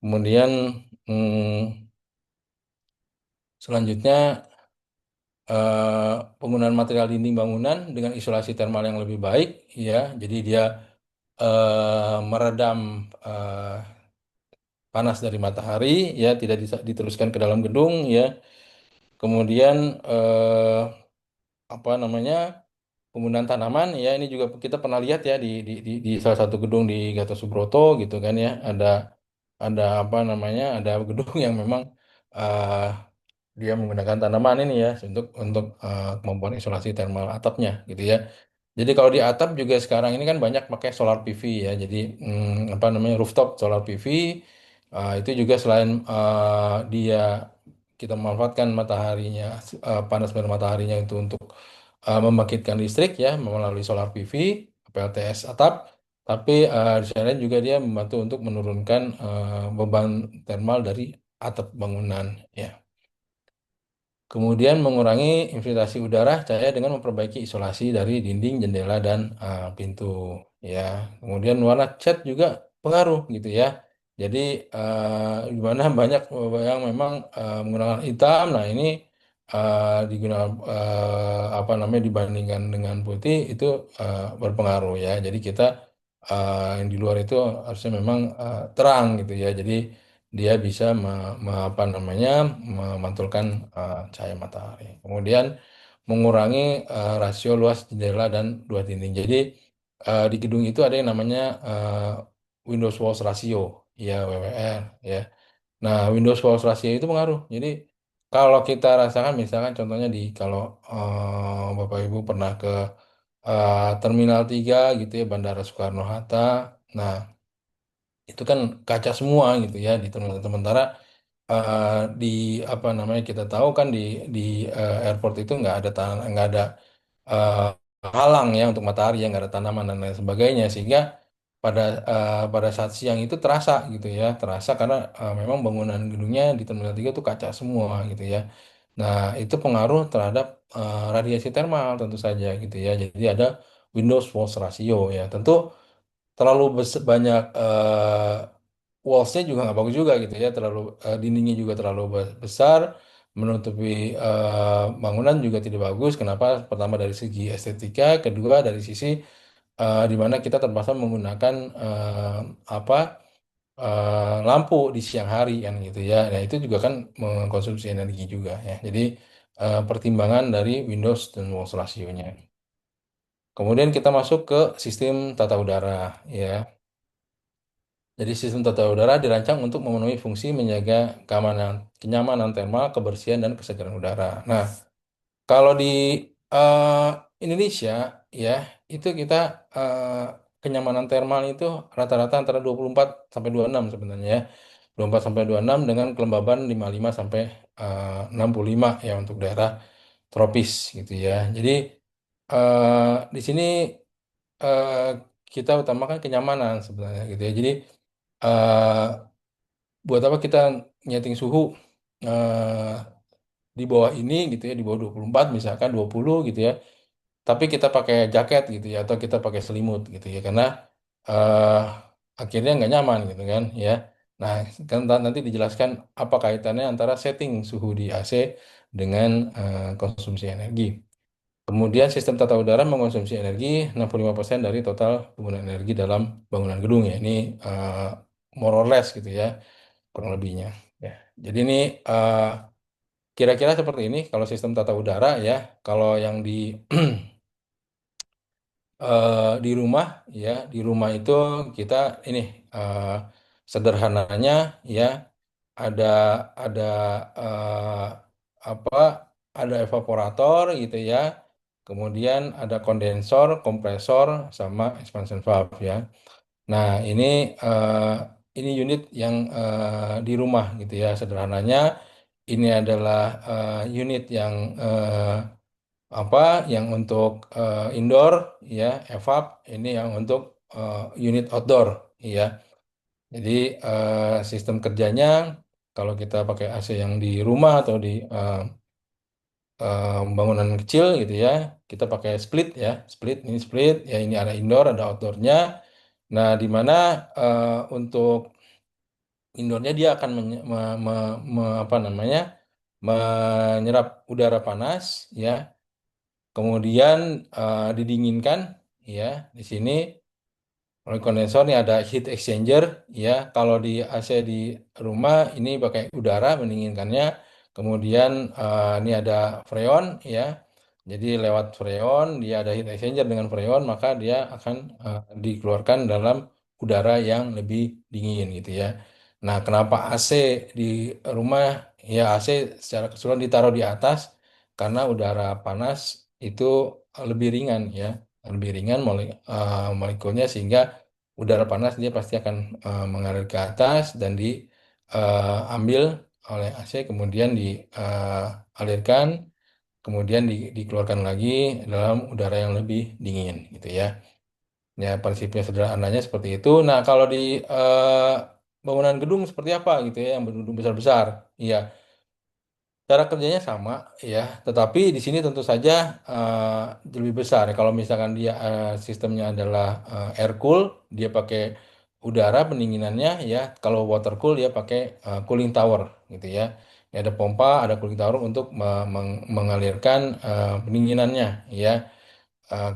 S6: Kemudian selanjutnya penggunaan material dinding bangunan dengan isolasi termal yang lebih baik ya. Jadi dia meredam eh, panas dari matahari ya, tidak diteruskan ke dalam gedung ya. Kemudian apa namanya? Penggunaan tanaman ya ini juga kita pernah lihat ya di salah satu gedung di Gatot Subroto gitu kan ya ada apa namanya ada gedung yang memang eh, dia menggunakan tanaman ini ya untuk kemampuan isolasi termal atapnya gitu ya. Jadi kalau di atap juga sekarang ini kan banyak pakai solar PV ya. Jadi apa namanya rooftop solar PV itu juga selain dia kita memanfaatkan mataharinya panas dari mataharinya itu untuk membangkitkan listrik ya melalui solar PV PLTS atap, tapi di sisi lain juga dia membantu untuk menurunkan beban termal dari atap bangunan ya. Kemudian mengurangi infiltrasi udara cahaya dengan memperbaiki isolasi dari dinding, jendela, dan pintu. Ya, kemudian warna cat juga pengaruh gitu ya. Jadi di mana banyak yang memang menggunakan hitam. Nah ini digunakan apa namanya dibandingkan dengan putih itu berpengaruh ya. Jadi kita yang di luar itu harusnya memang terang gitu ya. Jadi dia bisa apa namanya memantulkan cahaya matahari. Kemudian mengurangi rasio luas jendela dan luas dinding. Jadi di gedung itu ada yang namanya Windows Walls Ratio, ya WWR, ya. Nah, Windows Walls Ratio itu pengaruh. Jadi kalau kita rasakan, misalkan contohnya kalau Bapak Ibu pernah ke Terminal 3 gitu ya, Bandara Soekarno-Hatta. Nah, itu kan kaca semua gitu ya di terminal sementara eh, di apa namanya kita tahu kan di airport itu nggak ada eh, halang ya untuk matahari yang nggak ada tanaman dan lain sebagainya sehingga pada pada saat siang itu terasa gitu ya terasa karena memang bangunan gedungnya di terminal 3 itu kaca semua gitu ya. Nah itu pengaruh terhadap radiasi termal tentu saja gitu ya jadi ada Windows Walls Ratio ya tentu terlalu banyak walls-nya juga nggak bagus juga gitu ya terlalu dindingnya juga terlalu besar menutupi bangunan juga tidak bagus kenapa pertama dari segi estetika kedua dari sisi di mana kita terpaksa menggunakan apa lampu di siang hari kan gitu ya nah itu juga kan mengkonsumsi energi juga ya jadi pertimbangan dari Windows dan walls rasionya kemudian kita masuk ke sistem tata udara ya. Jadi sistem tata udara dirancang untuk memenuhi fungsi menjaga keamanan, kenyamanan termal, kebersihan, dan kesegaran udara. Nah, kalau di eh, Indonesia, ya, itu kita eh, kenyamanan termal itu rata-rata antara 24 sampai 26 sebenarnya ya. 24 sampai 26 dengan kelembaban 55 sampai 65 ya untuk daerah tropis gitu ya. Jadi di sini eh, kita utamakan kenyamanan sebenarnya gitu ya. Jadi eh, buat apa kita nyeting suhu eh, di bawah ini gitu ya, di bawah 24 misalkan 20 gitu ya. Tapi kita pakai jaket gitu ya atau kita pakai selimut gitu ya karena eh, akhirnya nggak nyaman gitu kan ya. Nah, kan nanti dijelaskan apa kaitannya antara setting suhu di AC dengan konsumsi energi. Kemudian sistem tata udara mengkonsumsi energi 65% dari total penggunaan energi dalam bangunan gedung ya. Ini eh, more or less gitu ya kurang lebihnya. Ya. Jadi ini kira-kira seperti ini kalau sistem tata udara ya. Kalau yang di rumah ya, di rumah itu kita ini eh, sederhananya ya ada ada eh, apa ada evaporator gitu ya. Kemudian ada kondensor, kompresor sama expansion valve ya. Nah, eh, ini unit yang di rumah gitu ya. Sederhananya ini adalah unit yang apa yang untuk indoor ya, evap, ini yang untuk unit outdoor ya. Jadi sistem kerjanya kalau kita pakai AC yang di rumah atau di bangunan kecil gitu ya, kita pakai split ya, ini split ya, ini ada indoor, ada outdoornya. Nah, di mana untuk indoornya dia akan apa namanya, menyerap udara panas ya, kemudian didinginkan ya. Di sini oleh kondensor ini ada heat exchanger ya. Kalau di AC di rumah ini pakai udara mendinginkannya. Kemudian ini ada freon ya. Jadi lewat freon dia ada heat exchanger dengan freon, maka dia akan dikeluarkan dalam udara yang lebih dingin gitu ya. Nah, kenapa AC di rumah? Ya, AC secara keseluruhan ditaruh di atas karena udara panas itu lebih ringan ya, lebih ringan molekulnya, sehingga udara panas dia pasti akan mengalir ke atas dan diambil oleh AC, kemudian dialirkan, kemudian dikeluarkan lagi dalam udara yang lebih dingin gitu ya. Ya, prinsipnya sederhananya seperti itu. Nah, kalau di eh, bangunan gedung seperti apa gitu ya, yang gedung besar-besar. Iya, cara kerjanya sama ya, tetapi di sini tentu saja lebih besar. Kalau misalkan dia sistemnya adalah air cool, dia pakai udara pendinginannya ya. Kalau water cool dia pakai cooling tower gitu ya. Ya, ada pompa, ada cooling tower untuk mengalirkan pendinginannya ya.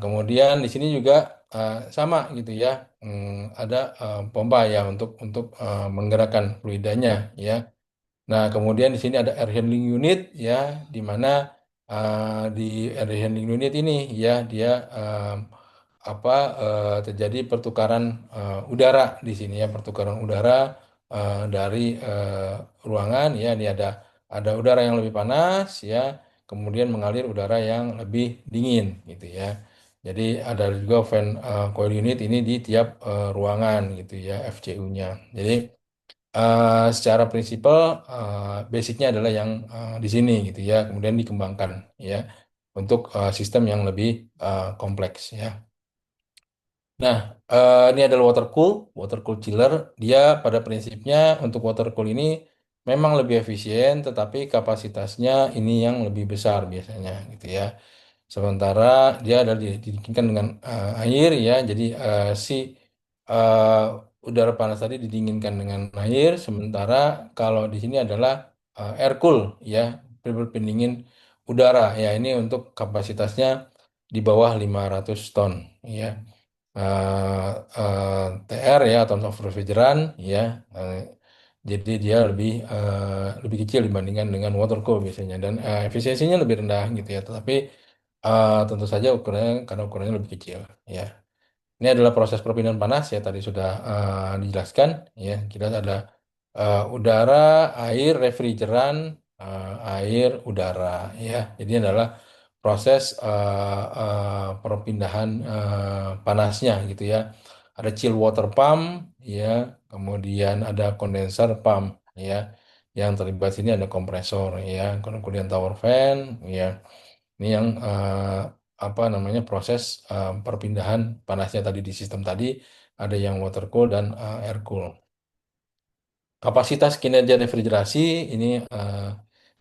S6: Kemudian di sini juga sama gitu ya. Ada pompa ya untuk menggerakkan fluidanya ya. Nah, kemudian di sini ada air handling unit ya, di mana di air handling unit ini ya dia apa terjadi pertukaran udara di sini ya, pertukaran udara dari ruangan ya. Ini ada udara yang lebih panas ya, kemudian mengalir udara yang lebih dingin gitu ya. Jadi ada juga fan coil unit ini di tiap ruangan gitu ya, FCU-nya. Jadi secara prinsipal basicnya adalah yang di sini gitu ya, kemudian dikembangkan ya untuk sistem yang lebih kompleks ya. Nah, ini adalah water cool chiller. Dia pada prinsipnya untuk water cool ini memang lebih efisien, tetapi kapasitasnya ini yang lebih besar biasanya gitu ya. Sementara dia ada didinginkan dengan air ya, jadi si udara panas tadi didinginkan dengan air. Sementara kalau di sini adalah air cool ya, pendingin udara ya. Ini untuk kapasitasnya di bawah 500 ton ya. TR ya, tons of refrigerant ya. Eh, jadi dia lebih kecil dibandingkan dengan water cool biasanya, dan efisiensinya lebih rendah gitu ya. Tetapi tentu saja ukurannya, karena ukurannya lebih kecil ya. Ini adalah proses perpindahan panas ya, tadi sudah dijelaskan ya. Kita ada udara, air, refrigeran, air, udara ya. Jadi ini adalah proses perpindahan panasnya gitu ya. Ada chill water pump ya, kemudian ada condenser pump ya. Yang terlibat sini ada kompresor ya, kemudian tower fan ya. Ini yang apa namanya, proses perpindahan panasnya tadi di sistem tadi, ada yang water cool dan air cool. Kapasitas kinerja refrigerasi ini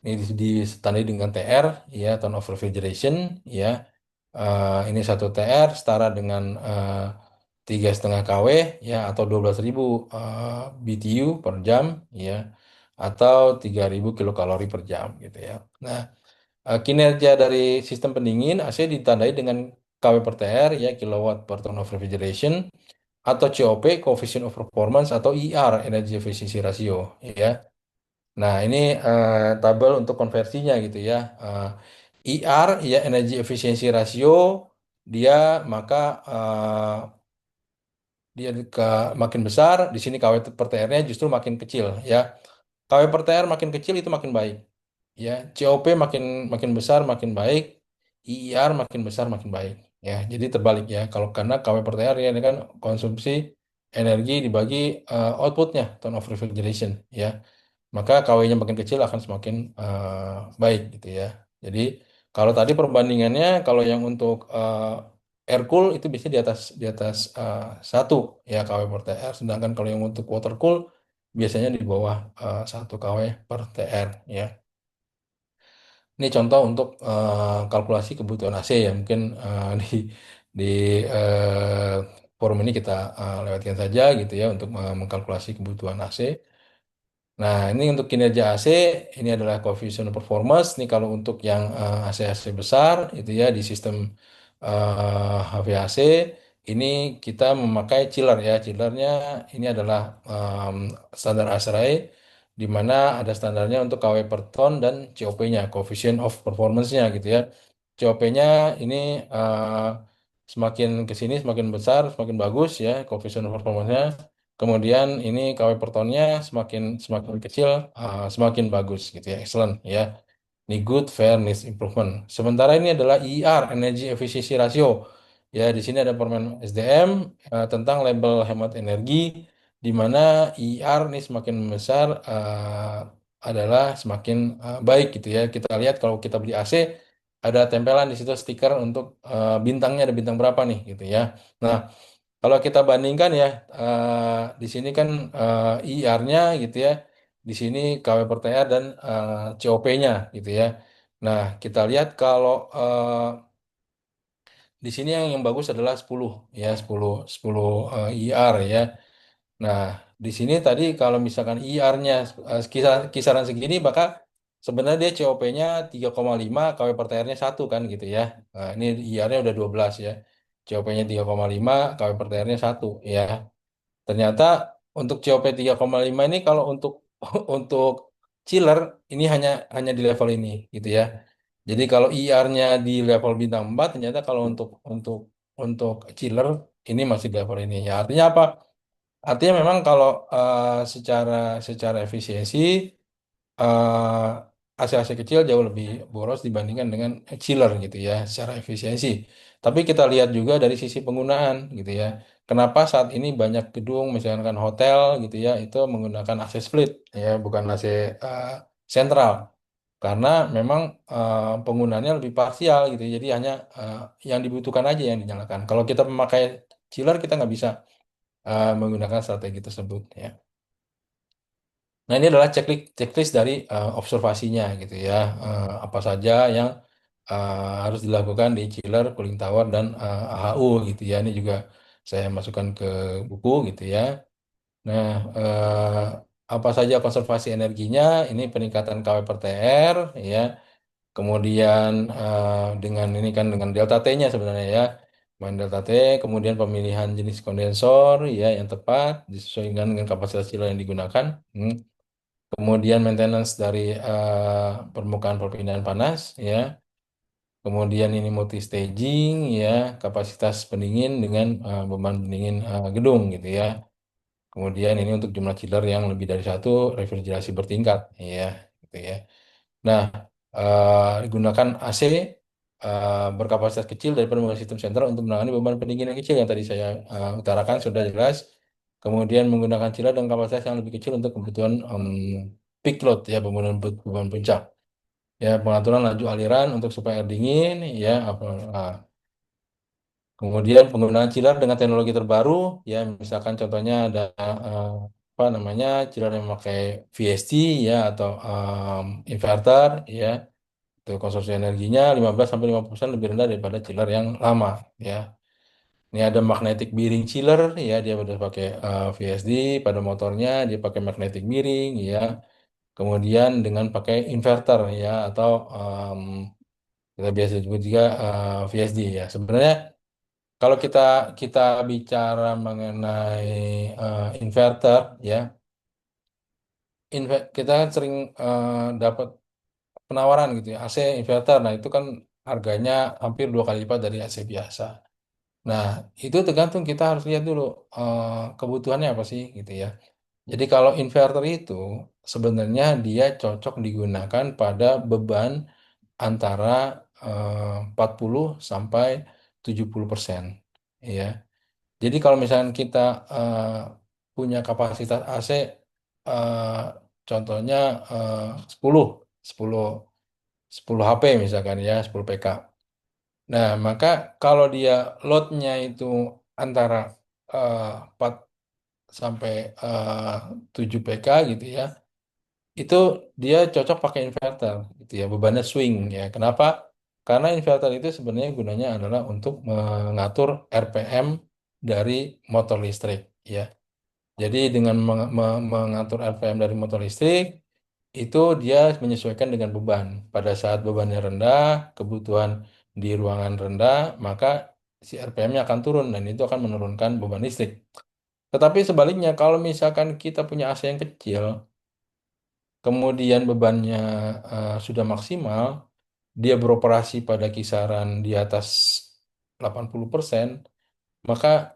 S6: ditandai dengan TR ya, tone of refrigeration ya. Ini 1 TR setara dengan 3,5 kW ya, atau 12.000 BTU per jam ya, atau 3.000 kilokalori per jam gitu ya. Nah, kinerja dari sistem pendingin AC ditandai dengan kW per TR ya, kilowatt per ton of refrigeration, atau COP, coefficient of performance, atau ER, energy efficiency ratio ya. Nah, ini tabel untuk konversinya gitu ya. ER ya, energy efficiency ratio, dia maka dia makin besar, di sini KW per TR-nya justru makin kecil ya. KW per TR makin kecil itu makin baik ya. COP makin makin besar makin baik, IR makin besar makin baik ya. Jadi terbalik ya. Kalau karena KW per TR ya, ini kan konsumsi energi dibagi outputnya, ton of refrigeration ya. Maka KW-nya makin kecil akan semakin baik gitu ya. Jadi kalau tadi perbandingannya, kalau yang untuk air cool itu biasanya di atas 1 ya KW per TR, sedangkan kalau yang untuk water cool biasanya di bawah 1 KW per TR ya. Ini contoh untuk kalkulasi kebutuhan AC ya. Mungkin di eh, forum ini kita lewatkan saja gitu ya untuk mengkalkulasi kebutuhan AC. Nah, ini untuk kinerja AC, ini adalah coefficient performance. Ini kalau untuk yang AC-AC besar, itu ya di sistem HVAC, ini kita memakai chiller ya. Chillernya ini adalah standar ASRAE, di mana ada standarnya untuk KW per ton dan COP-nya, coefficient of performance-nya gitu ya. COP-nya ini semakin ke sini semakin besar, semakin bagus ya coefficient of performance-nya. Kemudian ini KW per tonnya semakin semakin kecil, semakin bagus gitu ya, excellent ya. Ini good, fair, needs improvement. Sementara ini adalah ER, Energy Efficiency Ratio. Ya, di sini ada Permen SDM tentang label hemat energi, di mana ER ini semakin besar adalah semakin baik gitu ya. Kita lihat kalau kita beli AC, ada tempelan di situ stiker untuk bintangnya ada bintang berapa nih gitu ya. Nah, kalau kita bandingkan ya, di sini kan IR-nya gitu ya, di sini KW per TR dan COP-nya gitu ya. Nah, kita lihat kalau di sini yang bagus adalah 10 ya, 10 IR ya. Nah, di sini tadi kalau misalkan IR-nya kisaran segini, maka sebenarnya dia COP-nya 3,5, KW per TR-nya 1 kan gitu ya. Nah, ini IR-nya udah 12 ya. COP-nya 3,5, KW per TR-nya 1 ya. Ternyata untuk COP 3,5 ini kalau untuk untuk chiller ini hanya hanya di level ini gitu ya. Jadi kalau IR-nya di level bintang 4, ternyata kalau untuk chiller ini masih di level ini. Ya artinya apa? Artinya memang kalau secara secara efisiensi AC-AC kecil jauh lebih boros dibandingkan dengan chiller gitu ya secara efisiensi. Tapi kita lihat juga dari sisi penggunaan gitu ya. Kenapa saat ini banyak gedung misalkan hotel gitu ya itu menggunakan AC split ya bukan AC sentral. Karena memang penggunaannya lebih parsial gitu. Jadi hanya yang dibutuhkan aja yang dinyalakan. Kalau kita memakai chiller kita nggak bisa menggunakan strategi tersebut ya. Nah, ini adalah checklist dari observasinya gitu ya. Apa saja yang harus dilakukan di chiller, cooling tower, dan AHU gitu ya. Ini juga saya masukkan ke buku gitu ya. Nah, apa saja konservasi energinya? Ini peningkatan KW per TR ya. Kemudian dengan ini kan dengan delta T-nya sebenarnya ya. Main delta T, kemudian pemilihan jenis kondensor ya yang tepat disesuaikan dengan kapasitas chiller yang digunakan. Kemudian maintenance dari permukaan perpindahan panas ya. Kemudian ini multi staging ya, kapasitas pendingin dengan beban pendingin gedung gitu ya. Kemudian ini untuk jumlah chiller yang lebih dari satu, refrigerasi bertingkat ya, gitu ya. Nah, digunakan AC berkapasitas kecil daripada menggunakan sistem sentral untuk menangani beban pendingin yang kecil yang tadi saya utarakan sudah jelas. Kemudian menggunakan chiller dengan kapasitas yang lebih kecil untuk kebutuhan peak load ya penggunaan beban puncak. Ya pengaturan laju aliran untuk supaya air dingin ya apa kemudian penggunaan chiller dengan teknologi terbaru ya misalkan contohnya ada apa namanya chiller yang memakai VST ya atau inverter ya itu konsumsi energinya 15 sampai 50% lebih rendah daripada chiller yang lama ya. Ini ada magnetic bearing chiller ya dia udah pakai VSD pada motornya dia pakai magnetic bearing ya. Kemudian dengan pakai inverter ya atau kita biasa sebut juga VSD ya. Sebenarnya kalau kita kita bicara mengenai inverter ya, kita kan sering dapat penawaran gitu ya AC inverter. Nah itu kan harganya hampir 2 kali lipat dari AC biasa. Nah itu tergantung kita harus lihat dulu kebutuhannya apa sih gitu ya. Jadi kalau inverter itu sebenarnya dia cocok digunakan pada beban antara 40 sampai 70%. Ya. Jadi kalau misalnya kita punya kapasitas AC eh, contohnya eh, 10 10 10 HP misalkan ya 10 PK. Nah, maka kalau dia loadnya itu antara 4 sampai 7 PK gitu ya. itu dia cocok pakai inverter gitu ya, bebannya swing ya. Kenapa? Karena inverter itu sebenarnya gunanya adalah untuk mengatur RPM dari motor listrik ya. Jadi dengan mengatur RPM dari motor listrik itu dia menyesuaikan dengan beban. Pada saat bebannya rendah, kebutuhan di ruangan rendah, maka si RPM-nya akan turun dan itu akan menurunkan beban listrik. Tetapi sebaliknya, kalau misalkan kita punya AC yang kecil, kemudian bebannya sudah maksimal, dia beroperasi pada kisaran di atas 80%, maka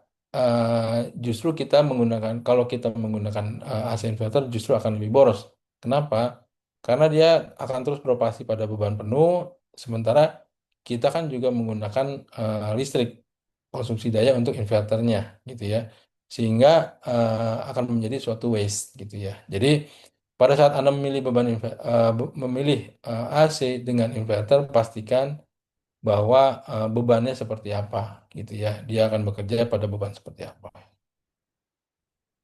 S6: justru kita menggunakan, kalau kita menggunakan AC inverter justru akan lebih boros. Kenapa? Karena dia akan terus beroperasi pada beban penuh, sementara kita kan juga menggunakan listrik, konsumsi daya untuk inverternya, gitu ya. Sehingga akan menjadi suatu waste, gitu ya. Jadi pada saat Anda memilih memilih AC dengan inverter, pastikan bahwa bebannya seperti apa gitu ya. Dia akan bekerja pada beban seperti apa.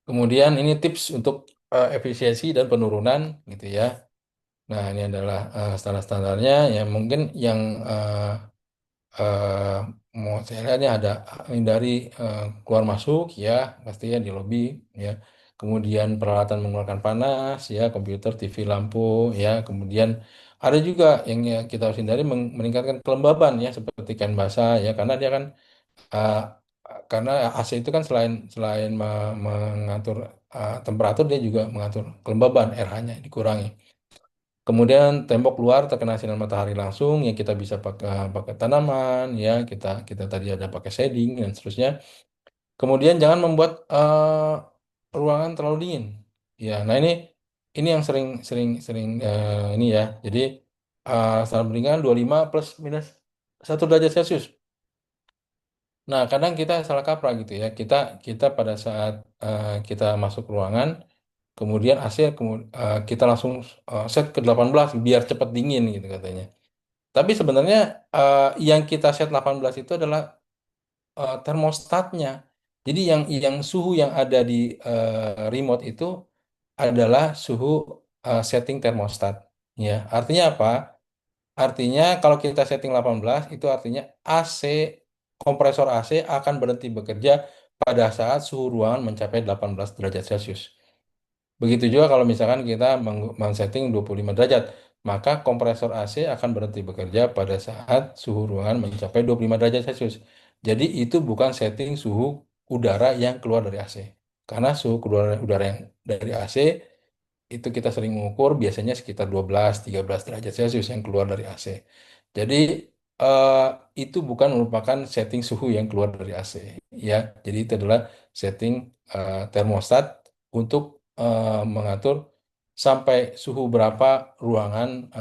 S6: Kemudian ini tips untuk efisiensi dan penurunan gitu ya. Nah, ini adalah standar-standarnya ya. Mungkin yang eh, mau saya lihat ini ada hindari keluar masuk ya, pastinya di lobi ya. Kemudian peralatan mengeluarkan panas ya, komputer, TV, lampu ya. Kemudian ada juga yang ya, kita harus hindari meningkatkan kelembaban ya, seperti kain basah ya, karena dia kan uh, karena AC itu kan selain selain mengatur temperatur, dia juga mengatur kelembaban, RH-nya dikurangi. Kemudian tembok luar terkena sinar matahari langsung yang kita bisa pakai pakai tanaman ya, kita kita tadi ada pakai shading dan seterusnya. Kemudian jangan membuat ruangan terlalu dingin. Ya, nah ini yang sering sering sering ini ya. Jadi standar pendinginan 25 plus minus 1 derajat Celcius. Nah, kadang kita salah kaprah gitu ya. Kita pada saat kita masuk ruangan, kemudian AC kita langsung set ke 18 biar cepat dingin gitu katanya. Tapi sebenarnya yang kita set 18 itu adalah termostatnya. Jadi yang suhu yang ada di remote itu adalah suhu setting termostat. Ya, artinya apa? Artinya kalau kita setting 18 itu artinya AC, kompresor AC akan berhenti bekerja pada saat suhu ruangan mencapai 18 derajat Celcius. Begitu juga kalau misalkan kita men-setting 25 derajat, maka kompresor AC akan berhenti bekerja pada saat suhu ruangan mencapai 25 derajat Celcius. Jadi itu bukan setting suhu udara yang keluar dari AC. Karena suhu keluar udara yang dari AC itu kita sering mengukur biasanya sekitar 12-13 derajat Celcius yang keluar dari AC. Jadi eh, itu bukan merupakan setting suhu yang keluar dari AC ya. Jadi itu adalah setting termostat untuk mengatur sampai suhu berapa ruangan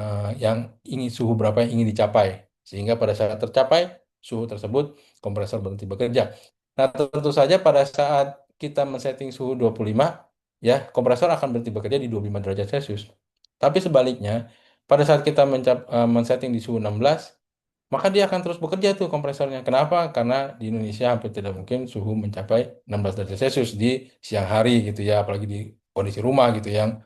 S6: suhu berapa yang ingin dicapai. Sehingga pada saat tercapai suhu tersebut kompresor berhenti bekerja. Nah, tentu saja pada saat kita men-setting suhu 25 ya, kompresor akan berhenti bekerja di 25 derajat Celcius. Tapi sebaliknya, pada saat kita men-setting di suhu 16, maka dia akan terus bekerja tuh kompresornya. Kenapa? Karena di Indonesia hampir tidak mungkin suhu mencapai 16 derajat Celcius di siang hari gitu ya, apalagi di kondisi rumah gitu yang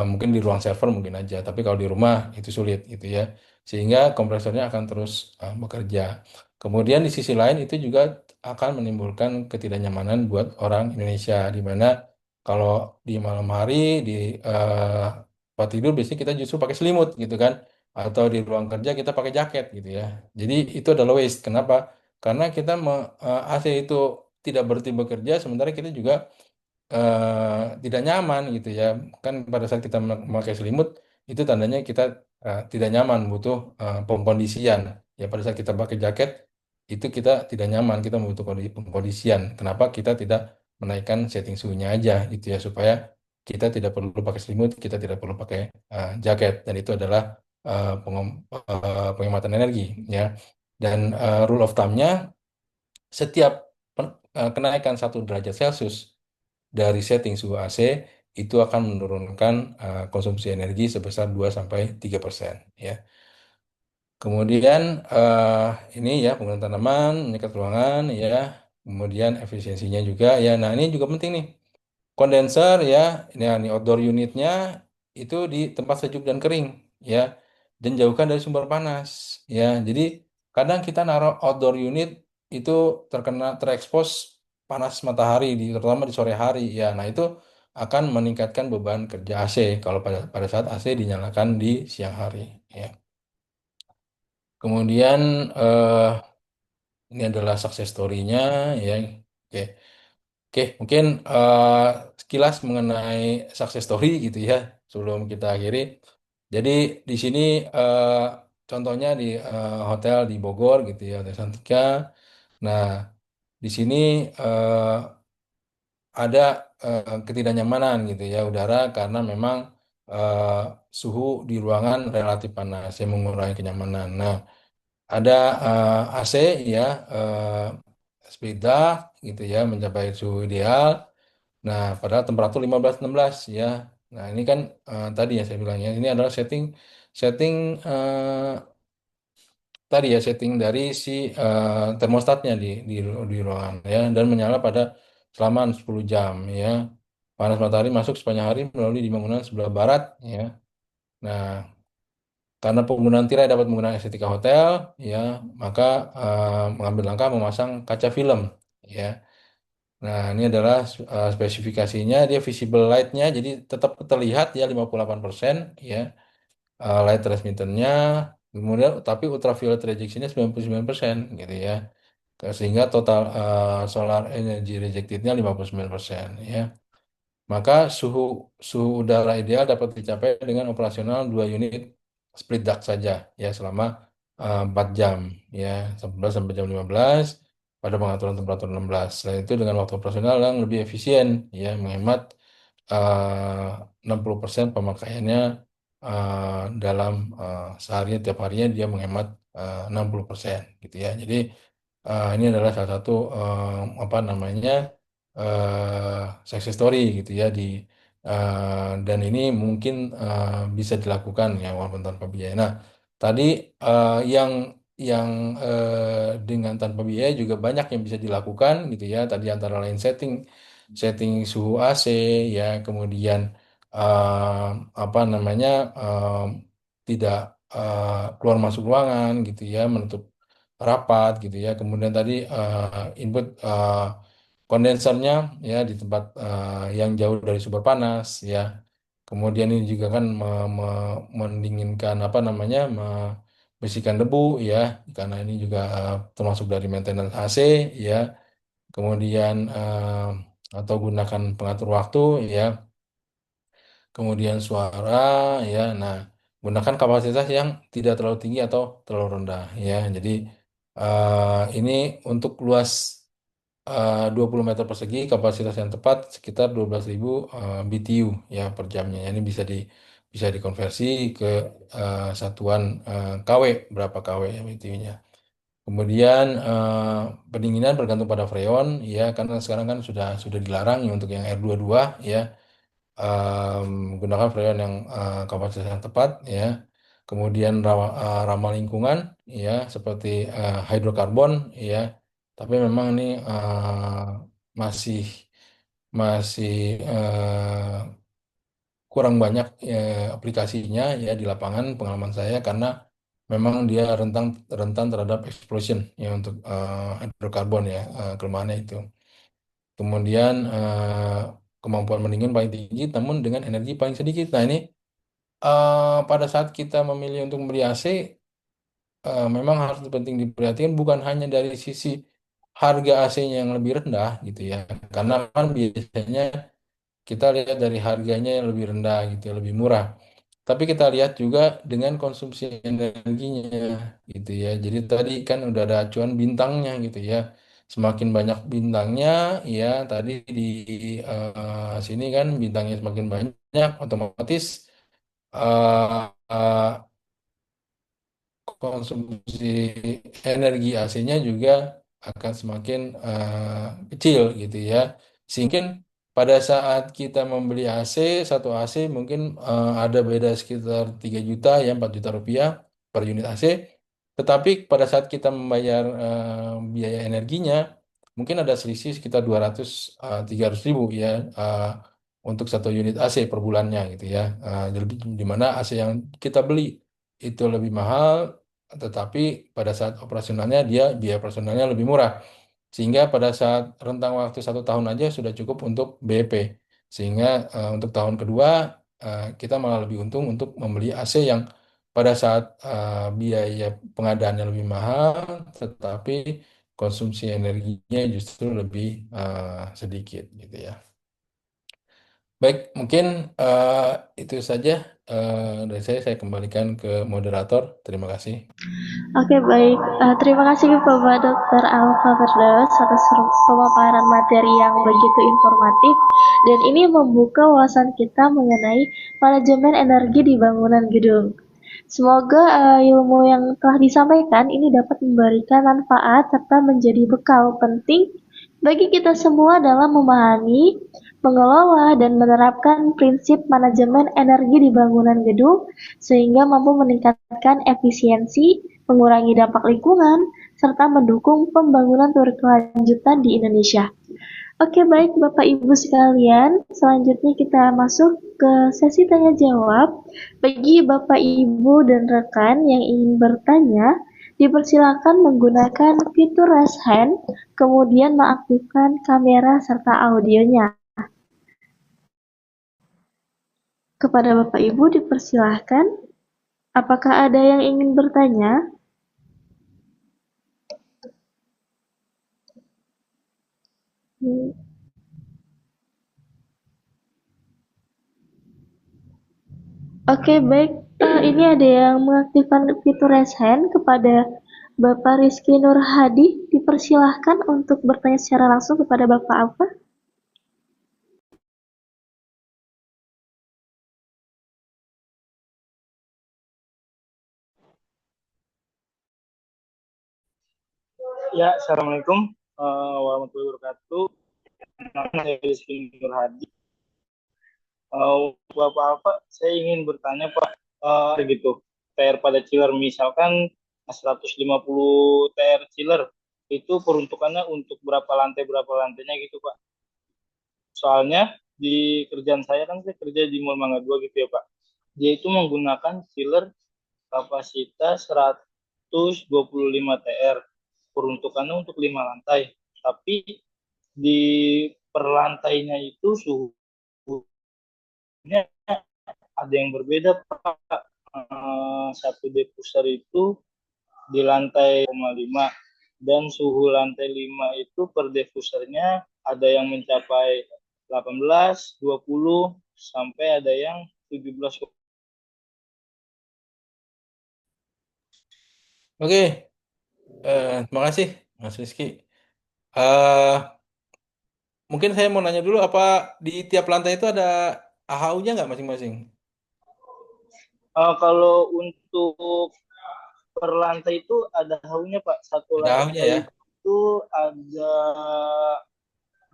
S6: mungkin di ruang server mungkin aja, tapi kalau di rumah itu sulit gitu ya. Sehingga kompresornya akan terus bekerja. Kemudian di sisi lain itu juga akan menimbulkan ketidaknyamanan buat orang Indonesia, di mana kalau di malam hari di eh, tempat tidur biasanya kita justru pakai selimut gitu kan, atau di ruang kerja kita pakai jaket gitu ya. Jadi itu adalah waste. Kenapa? Karena kita AC itu tidak berhenti bekerja, sementara kita juga tidak nyaman gitu ya. Kan pada saat kita memakai selimut itu tandanya kita tidak nyaman, butuh pengkondisian. Ya pada saat kita pakai jaket itu kita tidak nyaman, kita membutuh pengkondisian. Kenapa kita tidak menaikkan setting suhunya aja gitu ya, supaya kita tidak perlu pakai selimut, kita tidak perlu pakai jaket, dan itu adalah penghematan energi ya. Dan rule of thumb-nya setiap kenaikan 1 derajat Celcius dari setting suhu AC itu akan menurunkan konsumsi energi sebesar 2-3% ya. Kemudian ini ya penggunaan tanaman, menyekat ruangan ya. Kemudian efisiensinya juga ya. Nah, ini juga penting nih. Kondenser ya, ini outdoor unitnya itu di tempat sejuk dan kering, ya, dan jauhkan dari sumber panas, ya. Jadi kadang kita naruh outdoor unit itu terekspos panas matahari, terutama di sore hari, ya. Nah itu akan meningkatkan beban kerja AC kalau pada saat AC dinyalakan di siang hari, ya. Kemudian ini adalah success story-nya, ya. Oke. Oke, mungkin sekilas mengenai success story gitu ya sebelum kita akhiri. Jadi di sini contohnya di hotel di Bogor gitu ya, Hotel Santika. Nah, di sini eh, ada ketidaknyamanan gitu ya udara karena memang eh, suhu di ruangan relatif panas yang mengurangi kenyamanan. Nah, ada AC ya, split duct gitu ya mencapai suhu ideal. Nah, padahal temperatur 15-16 ya. Nah, ini kan tadi ya saya bilangnya ini adalah setting setting tadi ya setting dari si termostatnya di ruangan ya dan menyala pada selama 10 jam ya. Panas matahari masuk sepanjang hari melalui di bangunan sebelah barat ya. Nah, karena penggunaan tirai dapat menggunakan estetika hotel ya, maka mengambil langkah memasang kaca film ya. Nah, ini adalah spesifikasinya, dia visible light-nya, jadi tetap terlihat ya 58% ya, light transmitternya, kemudian tapi ultraviolet rejection-nya 99% gitu ya. Sehingga total solar energy rejected-nya 59% ya. Maka suhu suhu udara ideal dapat dicapai dengan operasional 2 unit split duct saja ya selama 4 jam ya 11 sampai jam 15 pada pengaturan temperatur 16. Selain itu dengan waktu operasional yang lebih efisien ya menghemat 60% pemakaiannya dalam sehari tiap harinya dia menghemat 60% gitu ya. Jadi ini adalah salah satu apa namanya success story gitu ya dan ini mungkin bisa dilakukan ya walaupun tanpa biaya. Nah, tadi yang dengan tanpa biaya juga banyak yang bisa dilakukan gitu ya. Tadi antara lain setting setting suhu AC ya, kemudian eh, apa namanya tidak keluar masuk ruangan gitu ya, menutup rapat gitu ya. Kemudian tadi input kondensernya ya di tempat yang jauh dari sumber panas ya. Kemudian ini juga kan mendinginkan apa namanya membersihkan debu ya karena ini juga termasuk dari maintenance AC ya. Kemudian atau gunakan pengatur waktu ya. Kemudian suara ya. Nah, gunakan kapasitas yang tidak terlalu tinggi atau terlalu rendah ya. Jadi ini untuk luas 20 meter persegi kapasitas yang tepat sekitar 12.000 BTU ya per jamnya. Ini bisa dikonversi ke satuan KW berapa KW ya BTU-nya. Kemudian pendinginan bergantung pada freon ya karena sekarang kan sudah dilarang ya untuk yang R22 ya. Gunakan freon yang kapasitas yang tepat ya. Kemudian ramah lingkungan ya seperti hidrokarbon ya. Tapi memang ini masih masih kurang banyak aplikasinya ya di lapangan pengalaman saya karena memang dia rentan rentan terhadap explosion ya untuk hidrokarbon ya kelemahannya itu. Kemudian kemampuan pendingin paling tinggi namun dengan energi paling sedikit. Nah ini pada saat kita memilih untuk membeli AC memang harus penting diperhatikan bukan hanya dari sisi harga AC-nya yang lebih rendah gitu ya. Karena kan biasanya kita lihat dari harganya yang lebih rendah gitu, ya, lebih murah. Tapi kita lihat juga dengan konsumsi energinya gitu ya. Jadi tadi kan udah ada acuan bintangnya gitu ya. Semakin banyak bintangnya ya tadi di sini kan bintangnya semakin banyak otomatis eh, eh, konsumsi energi AC-nya juga akan semakin kecil gitu ya. Sehingga pada saat kita membeli AC, satu AC mungkin ada beda sekitar 3 juta ya 4 juta rupiah per unit AC. Tetapi pada saat kita membayar biaya energinya, mungkin ada selisih sekitar 200 300 ribu ya untuk satu unit AC per bulannya gitu ya. Di mana AC yang kita beli itu lebih mahal, tetapi pada saat operasionalnya dia biaya operasionalnya lebih murah. Sehingga pada saat rentang waktu 1 tahun aja sudah cukup untuk BEP. Sehingga untuk tahun kedua kita malah lebih untung untuk membeli AC yang pada saat biaya pengadaannya lebih mahal, tetapi konsumsi energinya justru lebih sedikit gitu ya. Baik, mungkin itu saja dari saya kembalikan ke moderator. Terima kasih.
S3: Oke, baik. Terima kasih Bapak Dr. Alfa Firdaus atas pemaparan materi yang begitu informatif dan ini membuka wawasan kita mengenai manajemen energi di bangunan gedung. Semoga ilmu yang telah disampaikan ini dapat memberikan manfaat serta menjadi bekal penting bagi kita semua dalam memahami, mengelola, dan menerapkan prinsip manajemen energi di bangunan gedung sehingga mampu meningkatkan efisiensi, mengurangi dampak lingkungan, serta mendukung pembangunan berkelanjutan di Indonesia. Oke, baik Bapak Ibu sekalian, selanjutnya kita masuk ke sesi tanya jawab. Bagi Bapak Ibu dan rekan yang ingin bertanya, dipersilakan menggunakan fitur raise hand, kemudian mengaktifkan kamera serta audionya. Kepada Bapak Ibu dipersilahkan, apakah ada yang ingin bertanya? Oke, baik. Ini ada yang mengaktifkan fitur raise hand kepada Bapak Rizky Nur Hadi. Dipersilahkan untuk bertanya secara langsung kepada Bapak apa?
S7: Ya, Assalamualaikum warahmatullahi wabarakatuh. Nama saya Rizky Nur Hadi. Bapak, saya ingin bertanya Pak, gitu, TR pada chiller misalkan 150 TR chiller itu peruntukannya untuk berapa lantainya gitu Pak. Soalnya di kerjaan saya kan saya kerja di Mall Mangga 2 gitu ya Pak. Dia itu menggunakan chiller kapasitas 125 TR. Peruntukannya untuk 5 lantai. Tapi di per lantainya itu suhunya ada yang berbeda Pak. Satu diffuser itu di lantai 5 dan suhu lantai 5 itu per diffusernya ada yang mencapai 18, 20 sampai ada yang 17.
S6: Oke, terima kasih Mas Rizky. Eh, Mungkin saya mau nanya dulu, apa di tiap lantai itu ada AHU-nya nggak masing-masing?
S7: Kalau untuk per lantai itu ada haunya Pak. Satu
S6: Ada AHU-nya
S7: lantai
S6: ya?
S7: itu ada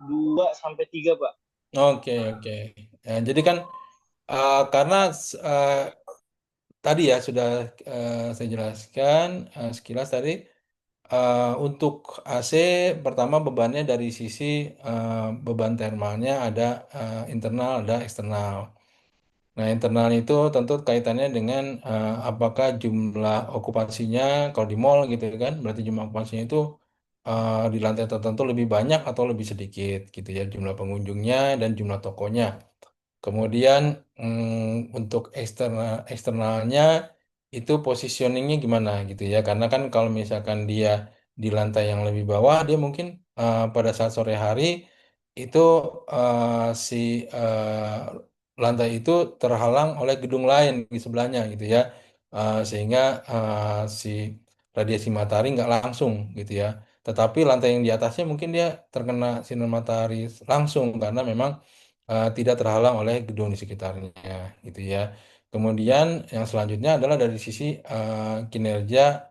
S7: 2 sampai 3 Pak.
S6: Oke, oke. Jadi kan karena eh, tadi ya sudah saya jelaskan sekilas tadi untuk AC pertama bebannya dari sisi beban termalnya ada internal ada eksternal. Nah, internal itu tentu kaitannya dengan apakah jumlah okupasinya kalau di mall gitu kan, berarti jumlah okupasinya itu di lantai tertentu lebih banyak atau lebih sedikit gitu ya jumlah pengunjungnya dan jumlah tokonya. Kemudian untuk eksternalnya itu positioningnya gimana gitu ya, karena kan kalau misalkan dia di lantai yang lebih bawah dia mungkin pada saat sore hari itu si lantai itu terhalang oleh gedung lain di sebelahnya gitu ya. Sehingga si radiasi matahari nggak langsung gitu ya, tetapi lantai yang di atasnya mungkin dia terkena sinar matahari langsung karena memang tidak terhalang oleh gedung di sekitarnya gitu ya. Kemudian yang selanjutnya adalah dari sisi kinerja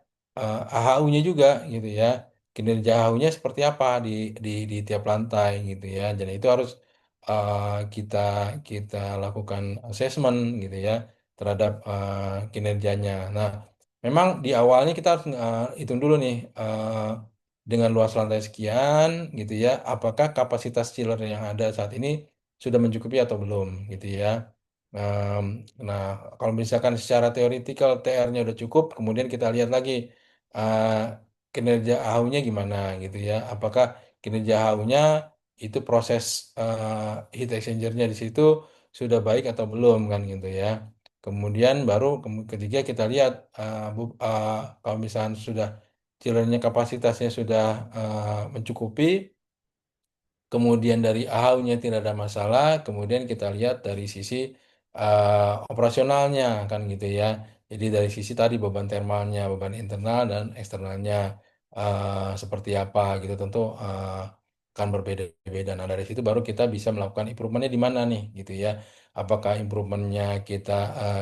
S6: AHU-nya juga gitu ya. Kinerja AHU-nya seperti apa di tiap lantai gitu ya. Jadi itu harus kita kita lakukan assessment gitu ya terhadap kinerjanya. Nah, memang di awalnya kita harus hitung dulu nih dengan luas lantai sekian gitu ya, apakah kapasitas chiller yang ada saat ini sudah mencukupi atau belum gitu ya. Nah, kalau misalkan secara teoritikal TR-nya udah cukup, kemudian kita lihat lagi eh, kinerja AHU-nya gimana gitu ya. Apakah kinerja AHU-nya itu proses heat exchanger-nya di situ sudah baik atau belum kan gitu ya. Kemudian baru ketiga kita lihat kalau misalnya sudah chillernya kapasitasnya sudah mencukupi, kemudian dari AHU-nya tidak ada masalah, kemudian kita lihat dari sisi operasionalnya kan gitu ya. Jadi dari sisi tadi beban termalnya, beban internal dan eksternalnya seperti apa gitu tentu akan berbeda-beda. Nah dari situ baru kita bisa melakukan improvementnya di mana nih gitu ya. Apakah improvementnya kita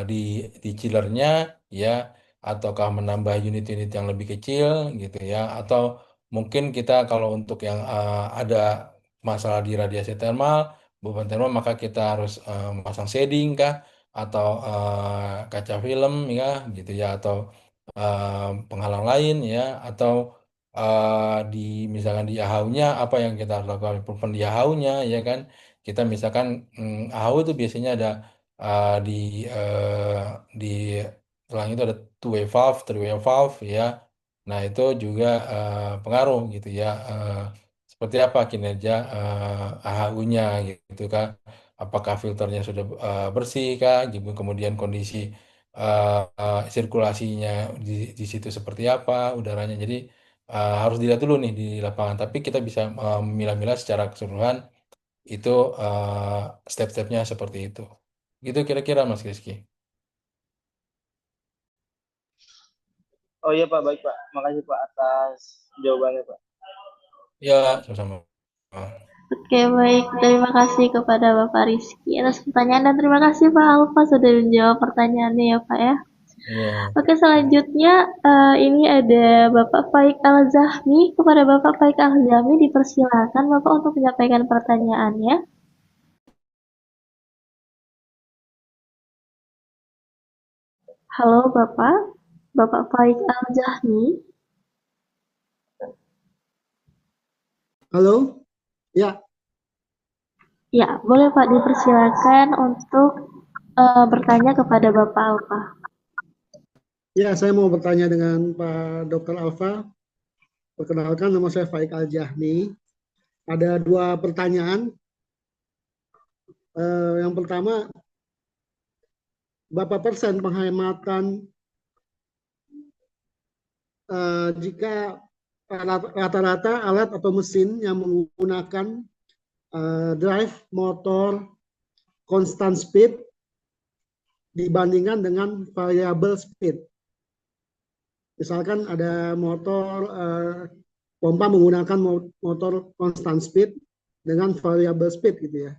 S6: di chillernya ya, ataukah menambah unit-unit yang lebih kecil gitu ya, atau mungkin kita kalau untuk yang ada masalah di radiasi thermal, beban thermal, maka kita harus memasang shading kah, atau kaca film ya, gitu ya, atau penghalang lain ya, atau di misalkan di AHU-nya apa yang kita harus lakukan improvement di AHU-nya ya kan. Kita misalkan AHU itu biasanya ada di di tulang itu ada two way valve, three way valve ya. Nah, itu juga pengaruh gitu ya. Seperti apa kinerja AHU-nya gitu kan. Apakah filternya sudah bersih kah, gitu. Kemudian kondisi sirkulasinya di situ seperti apa, udaranya. Jadi harus dilihat dulu nih di lapangan. Tapi kita bisa memilah-milah secara keseluruhan itu step-stepnya seperti itu. Gitu kira-kira Mas Rizky.
S7: Oh iya Pak, baik Pak. Makasih Pak atas jawabannya Pak.
S6: Ya, sama-sama.
S3: Oke, baik. Terima kasih kepada Bapak Rizky atas pertanyaan dan terima kasih Pak Alfa sudah menjawab pertanyaannya ya Pak ya.
S6: Iya.
S3: Oke, selanjutnya ini ada Bapak Faik Al-Zahmi. Kepada Bapak Faik Al-Zahmi dipersilakan Bapak untuk menyampaikan pertanyaannya. Halo Bapak, Bapak Faik Al-Zahmi.
S5: Halo? Ya,
S3: Ya, boleh Pak dipersilakan untuk bertanya kepada Bapak Alfa.
S5: ya saya mau bertanya dengan Pak Dr. Alfa. Perkenalkan, nama saya Faik Al-Jahmi. Ada dua pertanyaan. Yang pertama, berapa persen penghematan jika rata-rata alat atau mesin yang menggunakan drive motor constant speed dibandingkan dengan variable speed. Misalkan ada motor pompa menggunakan motor constant speed dengan variable speed gitu ya.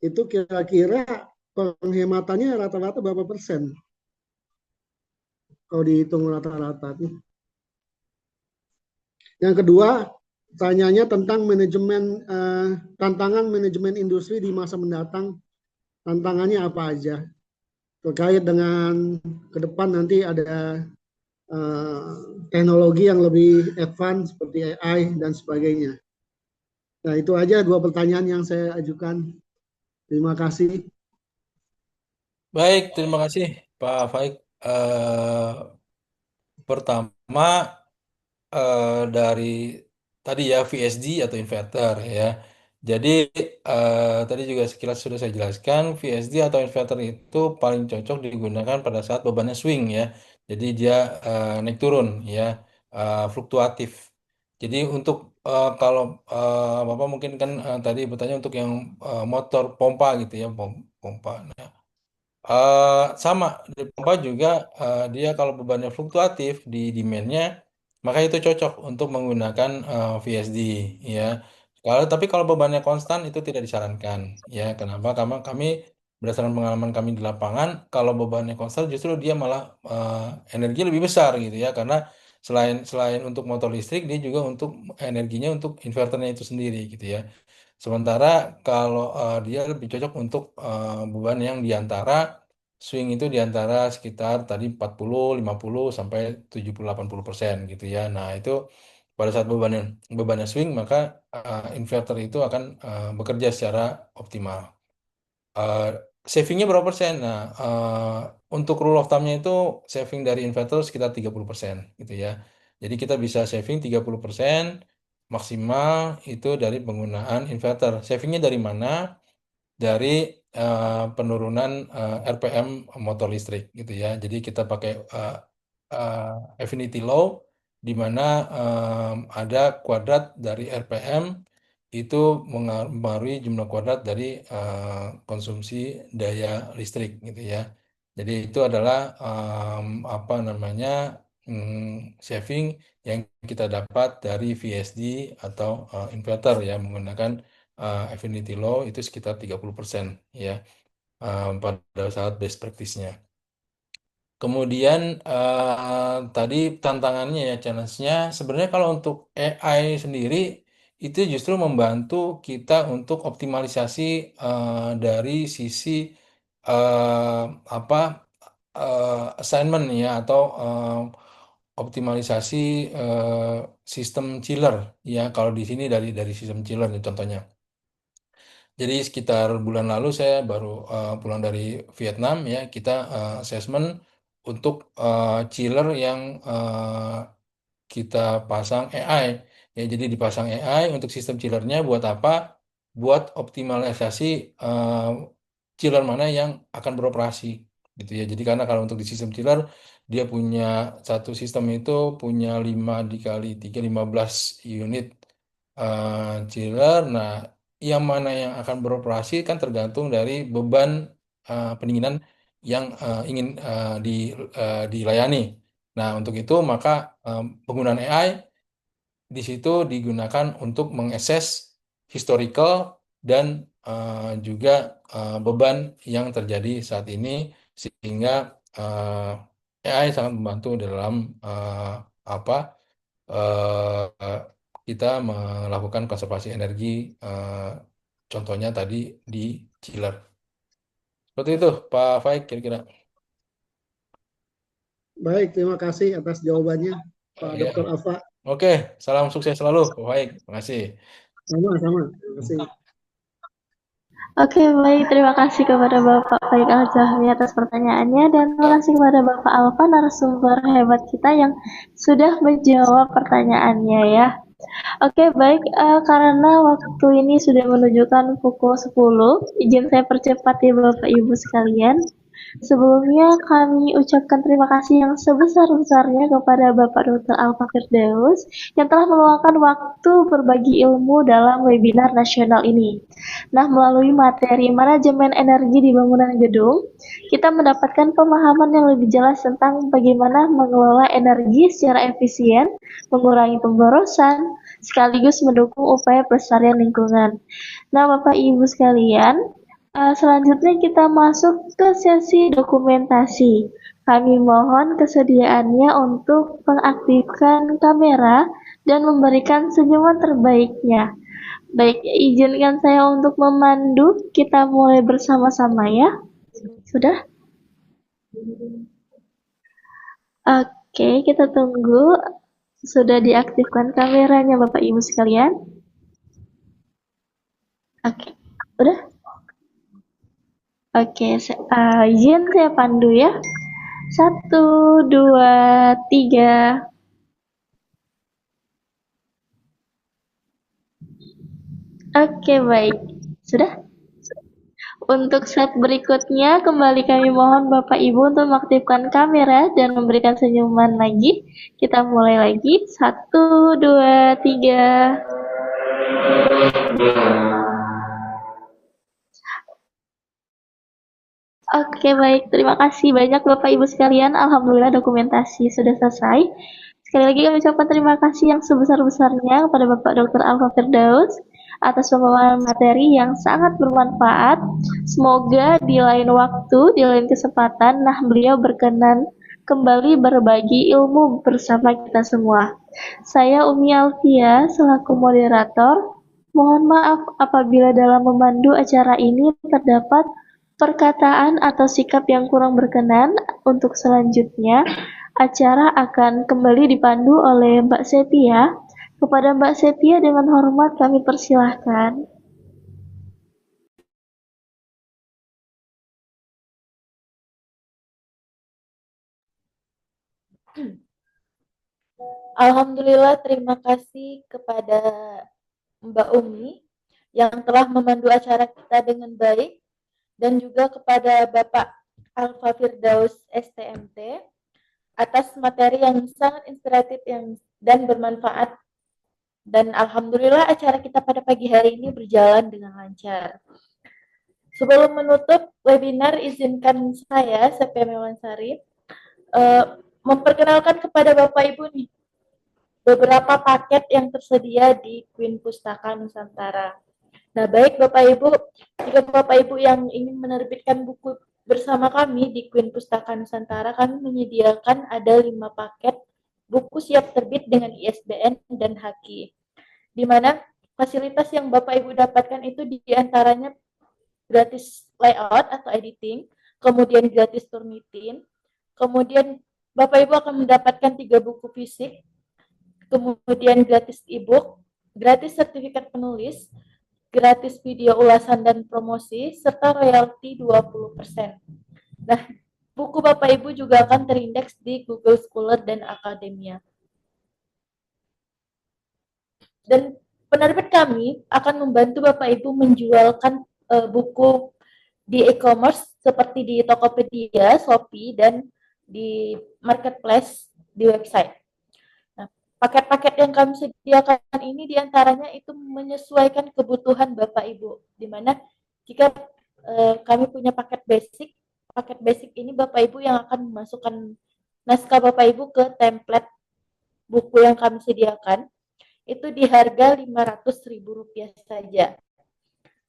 S5: Itu kira-kira penghematannya rata-rata berapa persen? Kalau dihitung rata-rata. Yang kedua, tanyanya tentang manajemen tantangan manajemen industri di masa mendatang. Tantangannya apa aja? Terkait dengan ke depan nanti ada teknologi yang lebih advance seperti AI dan sebagainya. Nah, itu aja dua pertanyaan yang saya ajukan. Terima kasih.
S6: Baik, terima kasih Pak Faik. Pertama dari tadi ya VSD atau inverter ya. Jadi tadi juga sekilas sudah saya jelaskan VSD atau inverter itu paling cocok digunakan pada saat bebannya swing ya. Jadi dia naik turun ya, fluktuatif. Jadi untuk kalau Bapak mungkin kan tadi bertanya untuk yang motor pompa gitu ya, pompa. Sama di pompa juga dia kalau bebannya fluktuatif di demand-nya maka itu cocok untuk menggunakan VSD ya. Tapi kalau bebannya konstan itu tidak disarankan ya. Kenapa? Karena kami berdasarkan pengalaman kami di lapangan kalau bebannya konstan justru dia malah energi lebih besar gitu ya karena selain selain untuk motor listrik dia juga untuk energinya untuk inverternya itu sendiri gitu ya. Sementara kalau dia lebih cocok untuk beban yang di antara swing itu di antara sekitar tadi 40, 50 sampai 70 80% gitu ya. Nah, itu pada saat bebannya swing, maka inverter itu akan bekerja secara optimal. Eh, Savingnya berapa persen? Nah, untuk rule of thumb-nya itu saving dari inverter sekitar 30% gitu ya. Jadi kita bisa saving 30% maksimal itu dari penggunaan inverter. Savingnya dari mana? Dari penurunan RPM motor listrik gitu ya. Jadi kita pakai affinity law di mana ada kuadrat dari RPM itu mempengaruhi jumlah kuadrat dari konsumsi daya listrik gitu ya. Jadi itu adalah apa namanya saving yang kita dapat dari VSD atau inverter ya menggunakan affinity law itu sekitar 30% ya pada saat best practice-nya. Kemudian tadi tantangannya ya challenge-nya sebenarnya kalau untuk AI sendiri itu justru membantu kita untuk optimalisasi dari sisi eh, apa assignment ya atau optimalisasi sistem chiller ya kalau di sini dari sistem chiller nih contohnya. Jadi sekitar bulan lalu saya baru pulang dari Vietnam ya kita assessment untuk chiller yang kita pasang AI ya jadi dipasang AI untuk sistem chillernya buat apa? Buat optimalisasi chiller mana yang akan beroperasi gitu ya. Jadi karena kalau untuk di sistem chiller dia punya satu sistem itu punya 5 dikali 3 15 unit chiller. Nah, yang mana yang akan beroperasi kan tergantung dari beban pendinginan yang ingin dilayani. Nah, untuk itu maka penggunaan AI di situ digunakan untuk mengakses historical dan juga beban yang terjadi saat ini sehingga AI sangat membantu dalam apa kita melakukan konservasi energi contohnya tadi di chiller. Seperti itu Pak Faik kira-kira.
S5: Baik, terima kasih atas jawabannya, Pak
S6: Ya.
S5: Dr. Alfa.
S6: Oke, salam sukses selalu Pak Faik. Terima kasih.
S5: Sama-sama. Terima kasih.
S3: Oke, baik. Terima kasih kepada Bapak Faik Al-Jahmi atas pertanyaannya dan terima kasih kepada Bapak Alfa narasumber hebat kita yang sudah menjawab pertanyaannya ya. Oke, baik. Karena waktu ini sudah menunjukkan pukul 10, izin saya percepat ya Bapak Ibu sekalian. Sebelumnya kami ucapkan terima kasih yang sebesar-besarnya kepada Bapak Dr. Alfa Firdaus yang telah meluangkan waktu berbagi ilmu dalam webinar nasional ini. Nah, melalui materi manajemen energi di bangunan gedung, kita mendapatkan pemahaman yang lebih jelas tentang bagaimana mengelola energi secara efisien, mengurangi pemborosan, sekaligus mendukung upaya pelestarian lingkungan. Nah, Bapak Ibu sekalian, selanjutnya kita masuk ke sesi dokumentasi. Kami mohon kesediaannya untuk mengaktifkan kamera dan memberikan senyuman terbaiknya. Baik, izinkan saya untuk memandu. Kita mulai bersama-sama ya. Sudah? Oke, kita tunggu. Sudah diaktifkan kameranya Bapak Ibu sekalian? Oke, udah? Oke, izin saya pandu ya. 1, 2, 3. Oke, baik. Sudah? Untuk slide berikutnya, kembali kami mohon Bapak Ibu untuk mengaktifkan kamera dan memberikan senyuman lagi. Kita mulai lagi. 1, 2, 3. Oke, baik. Terima kasih banyak Bapak Ibu sekalian. Alhamdulillah dokumentasi sudah selesai. Sekali lagi kami ucapkan terima kasih yang sebesar-besarnya kepada Bapak Dr. Alfa Firdaus atas pemaparan materi yang sangat bermanfaat. Semoga di lain waktu, di lain kesempatan, beliau berkenan kembali berbagi ilmu bersama kita semua. Saya Umi Alfia selaku moderator. Mohon maaf apabila dalam memandu acara ini terdapat perkataan atau sikap yang kurang berkenan. Untuk selanjutnya, acara akan kembali dipandu oleh Mbak Sepia. Kepada Mbak Sepia dengan hormat kami persilahkan.
S2: Alhamdulillah, terima kasih kepada Mbak Umi yang telah memandu acara kita dengan baik, dan juga kepada Bapak Alfa Firdaus STMT atas materi yang sangat inspiratif dan bermanfaat. Dan alhamdulillah acara kita pada pagi hari ini berjalan dengan lancar. Sebelum menutup webinar, izinkan saya, Sepia Mewansari, memperkenalkan kepada Bapak Ibu nih beberapa paket yang tersedia di Queen Pustaka Nusantara. Nah, baik Bapak Ibu, jika Bapak Ibu yang ingin menerbitkan buku bersama kami di Queen Pustaka Nusantara, kami menyediakan ada 5 paket buku siap terbit dengan ISBN dan HQ, di mana fasilitas yang Bapak Ibu dapatkan itu diantaranya gratis layout atau editing, kemudian gratis Turnitin, kemudian Bapak Ibu akan mendapatkan 3 buku fisik, kemudian gratis e-book, gratis sertifikat penulis, gratis video ulasan dan promosi, serta royalti 20%. Nah, buku Bapak Ibu juga akan terindeks di Google Scholar dan Akademia. Dan penerbit kami akan membantu Bapak Ibu menjualkan buku di e-commerce seperti di Tokopedia, Shopee, dan di marketplace di website. Paket-paket yang kami sediakan ini diantaranya itu menyesuaikan kebutuhan Bapak Ibu, di mana jika kami punya paket basic ini Bapak Ibu yang akan memasukkan naskah Bapak Ibu ke template buku yang kami sediakan, itu di harga Rp500.000 saja.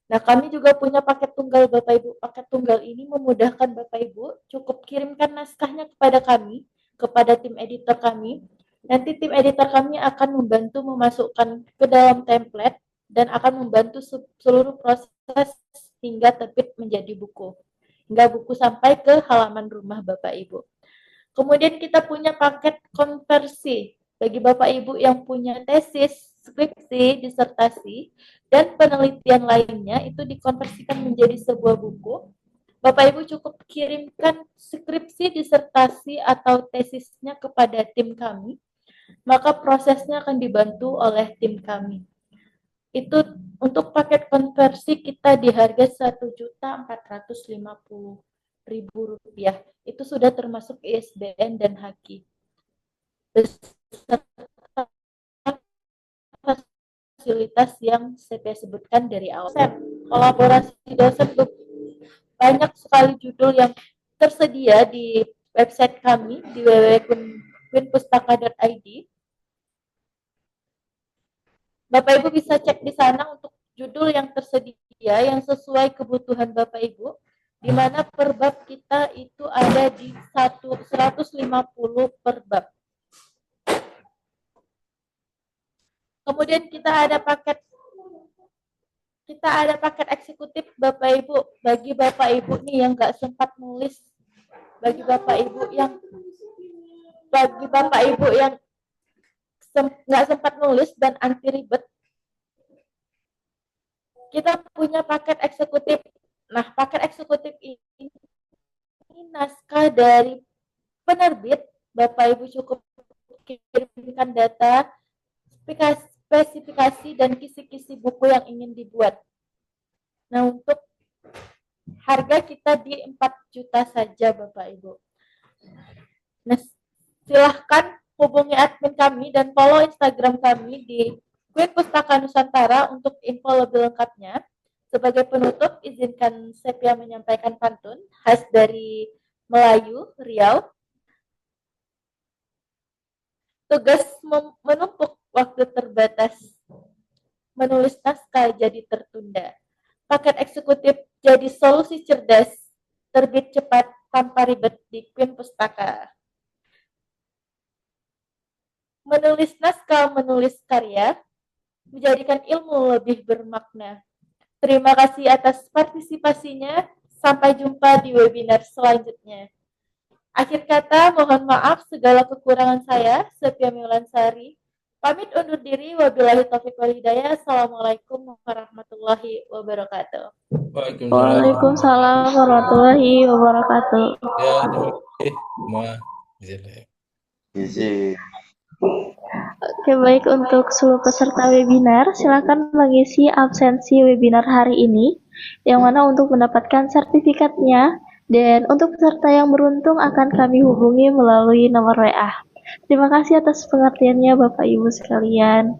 S2: Nah, kami juga punya paket tunggal Bapak Ibu. Paket tunggal ini memudahkan Bapak Ibu, cukup kirimkan naskahnya kepada kami, kepada tim editor kami. Nanti tim editor kami akan membantu memasukkan ke dalam template dan akan membantu seluruh proses hingga terbit menjadi buku. Hingga buku sampai ke halaman rumah Bapak Ibu. Kemudian kita punya paket konversi bagi Bapak Ibu yang punya tesis, skripsi, disertasi, dan penelitian lainnya itu dikonversikan menjadi sebuah buku. Bapak Ibu cukup kirimkan skripsi, disertasi, atau tesisnya kepada tim kami, maka prosesnya akan dibantu oleh tim kami. Itu untuk paket konversi kita di harga Rp1.450.000. Itu sudah termasuk ISBN dan HQ. Beserta fasilitas yang saya sebutkan dari awal. Kolaborasi dosen banyak sekali judul yang tersedia di website kami di www.queenpustaka.id. Bapak Ibu bisa cek di sana untuk judul yang tersedia yang sesuai kebutuhan Bapak Ibu, di mana per bab kita itu ada di 150 per bab. Kemudian kita ada paket eksekutif Bapak Ibu, bagi Bapak Ibu nih yang nggak sempat nulis, bagi Bapak Ibu yang nggak sempat nulis dan anti ribet, kita punya paket eksekutif. Nah, paket eksekutif ini naskah dari penerbit. Bapak Ibu cukup kirimkan data, spesifikasi, dan kisi-kisi buku yang ingin dibuat. Nah, untuk harga kita di 4 juta saja Bapak Ibu. Nah, silahkan hubungi admin kami dan follow Instagram kami di Queen Pustaka Nusantara untuk info lebih lengkapnya. Sebagai penutup, izinkan Sepia menyampaikan pantun khas dari Melayu, Riau. Tugas menumpuk waktu terbatas, menulis naskah jadi tertunda. Paket eksekutif jadi solusi cerdas, terbit cepat tanpa ribet di Queen Pustaka. Menulis naskah, menulis karya, menjadikan ilmu lebih bermakna. Terima kasih atas partisipasinya. Sampai jumpa di webinar selanjutnya. Akhir kata, mohon maaf segala kekurangan saya, Sepia Meulansari, Pamit undur diri. Wabillahi taufiq wal hidayah. Assalamualaikum warahmatullahi wabarakatuh.
S6: Waalaikumsalam.
S3: Waalaikumsalam warahmatullahi wabarakatuh.
S6: Ya, terima kasih semua. Izin.
S4: Izin.
S3: Oke, baik, untuk seluruh peserta webinar, silakan mengisi absensi webinar hari ini, yang mana untuk mendapatkan sertifikatnya, dan untuk peserta yang beruntung akan kami hubungi melalui nomor WA. Terima kasih atas pengertiannya Bapak Ibu sekalian.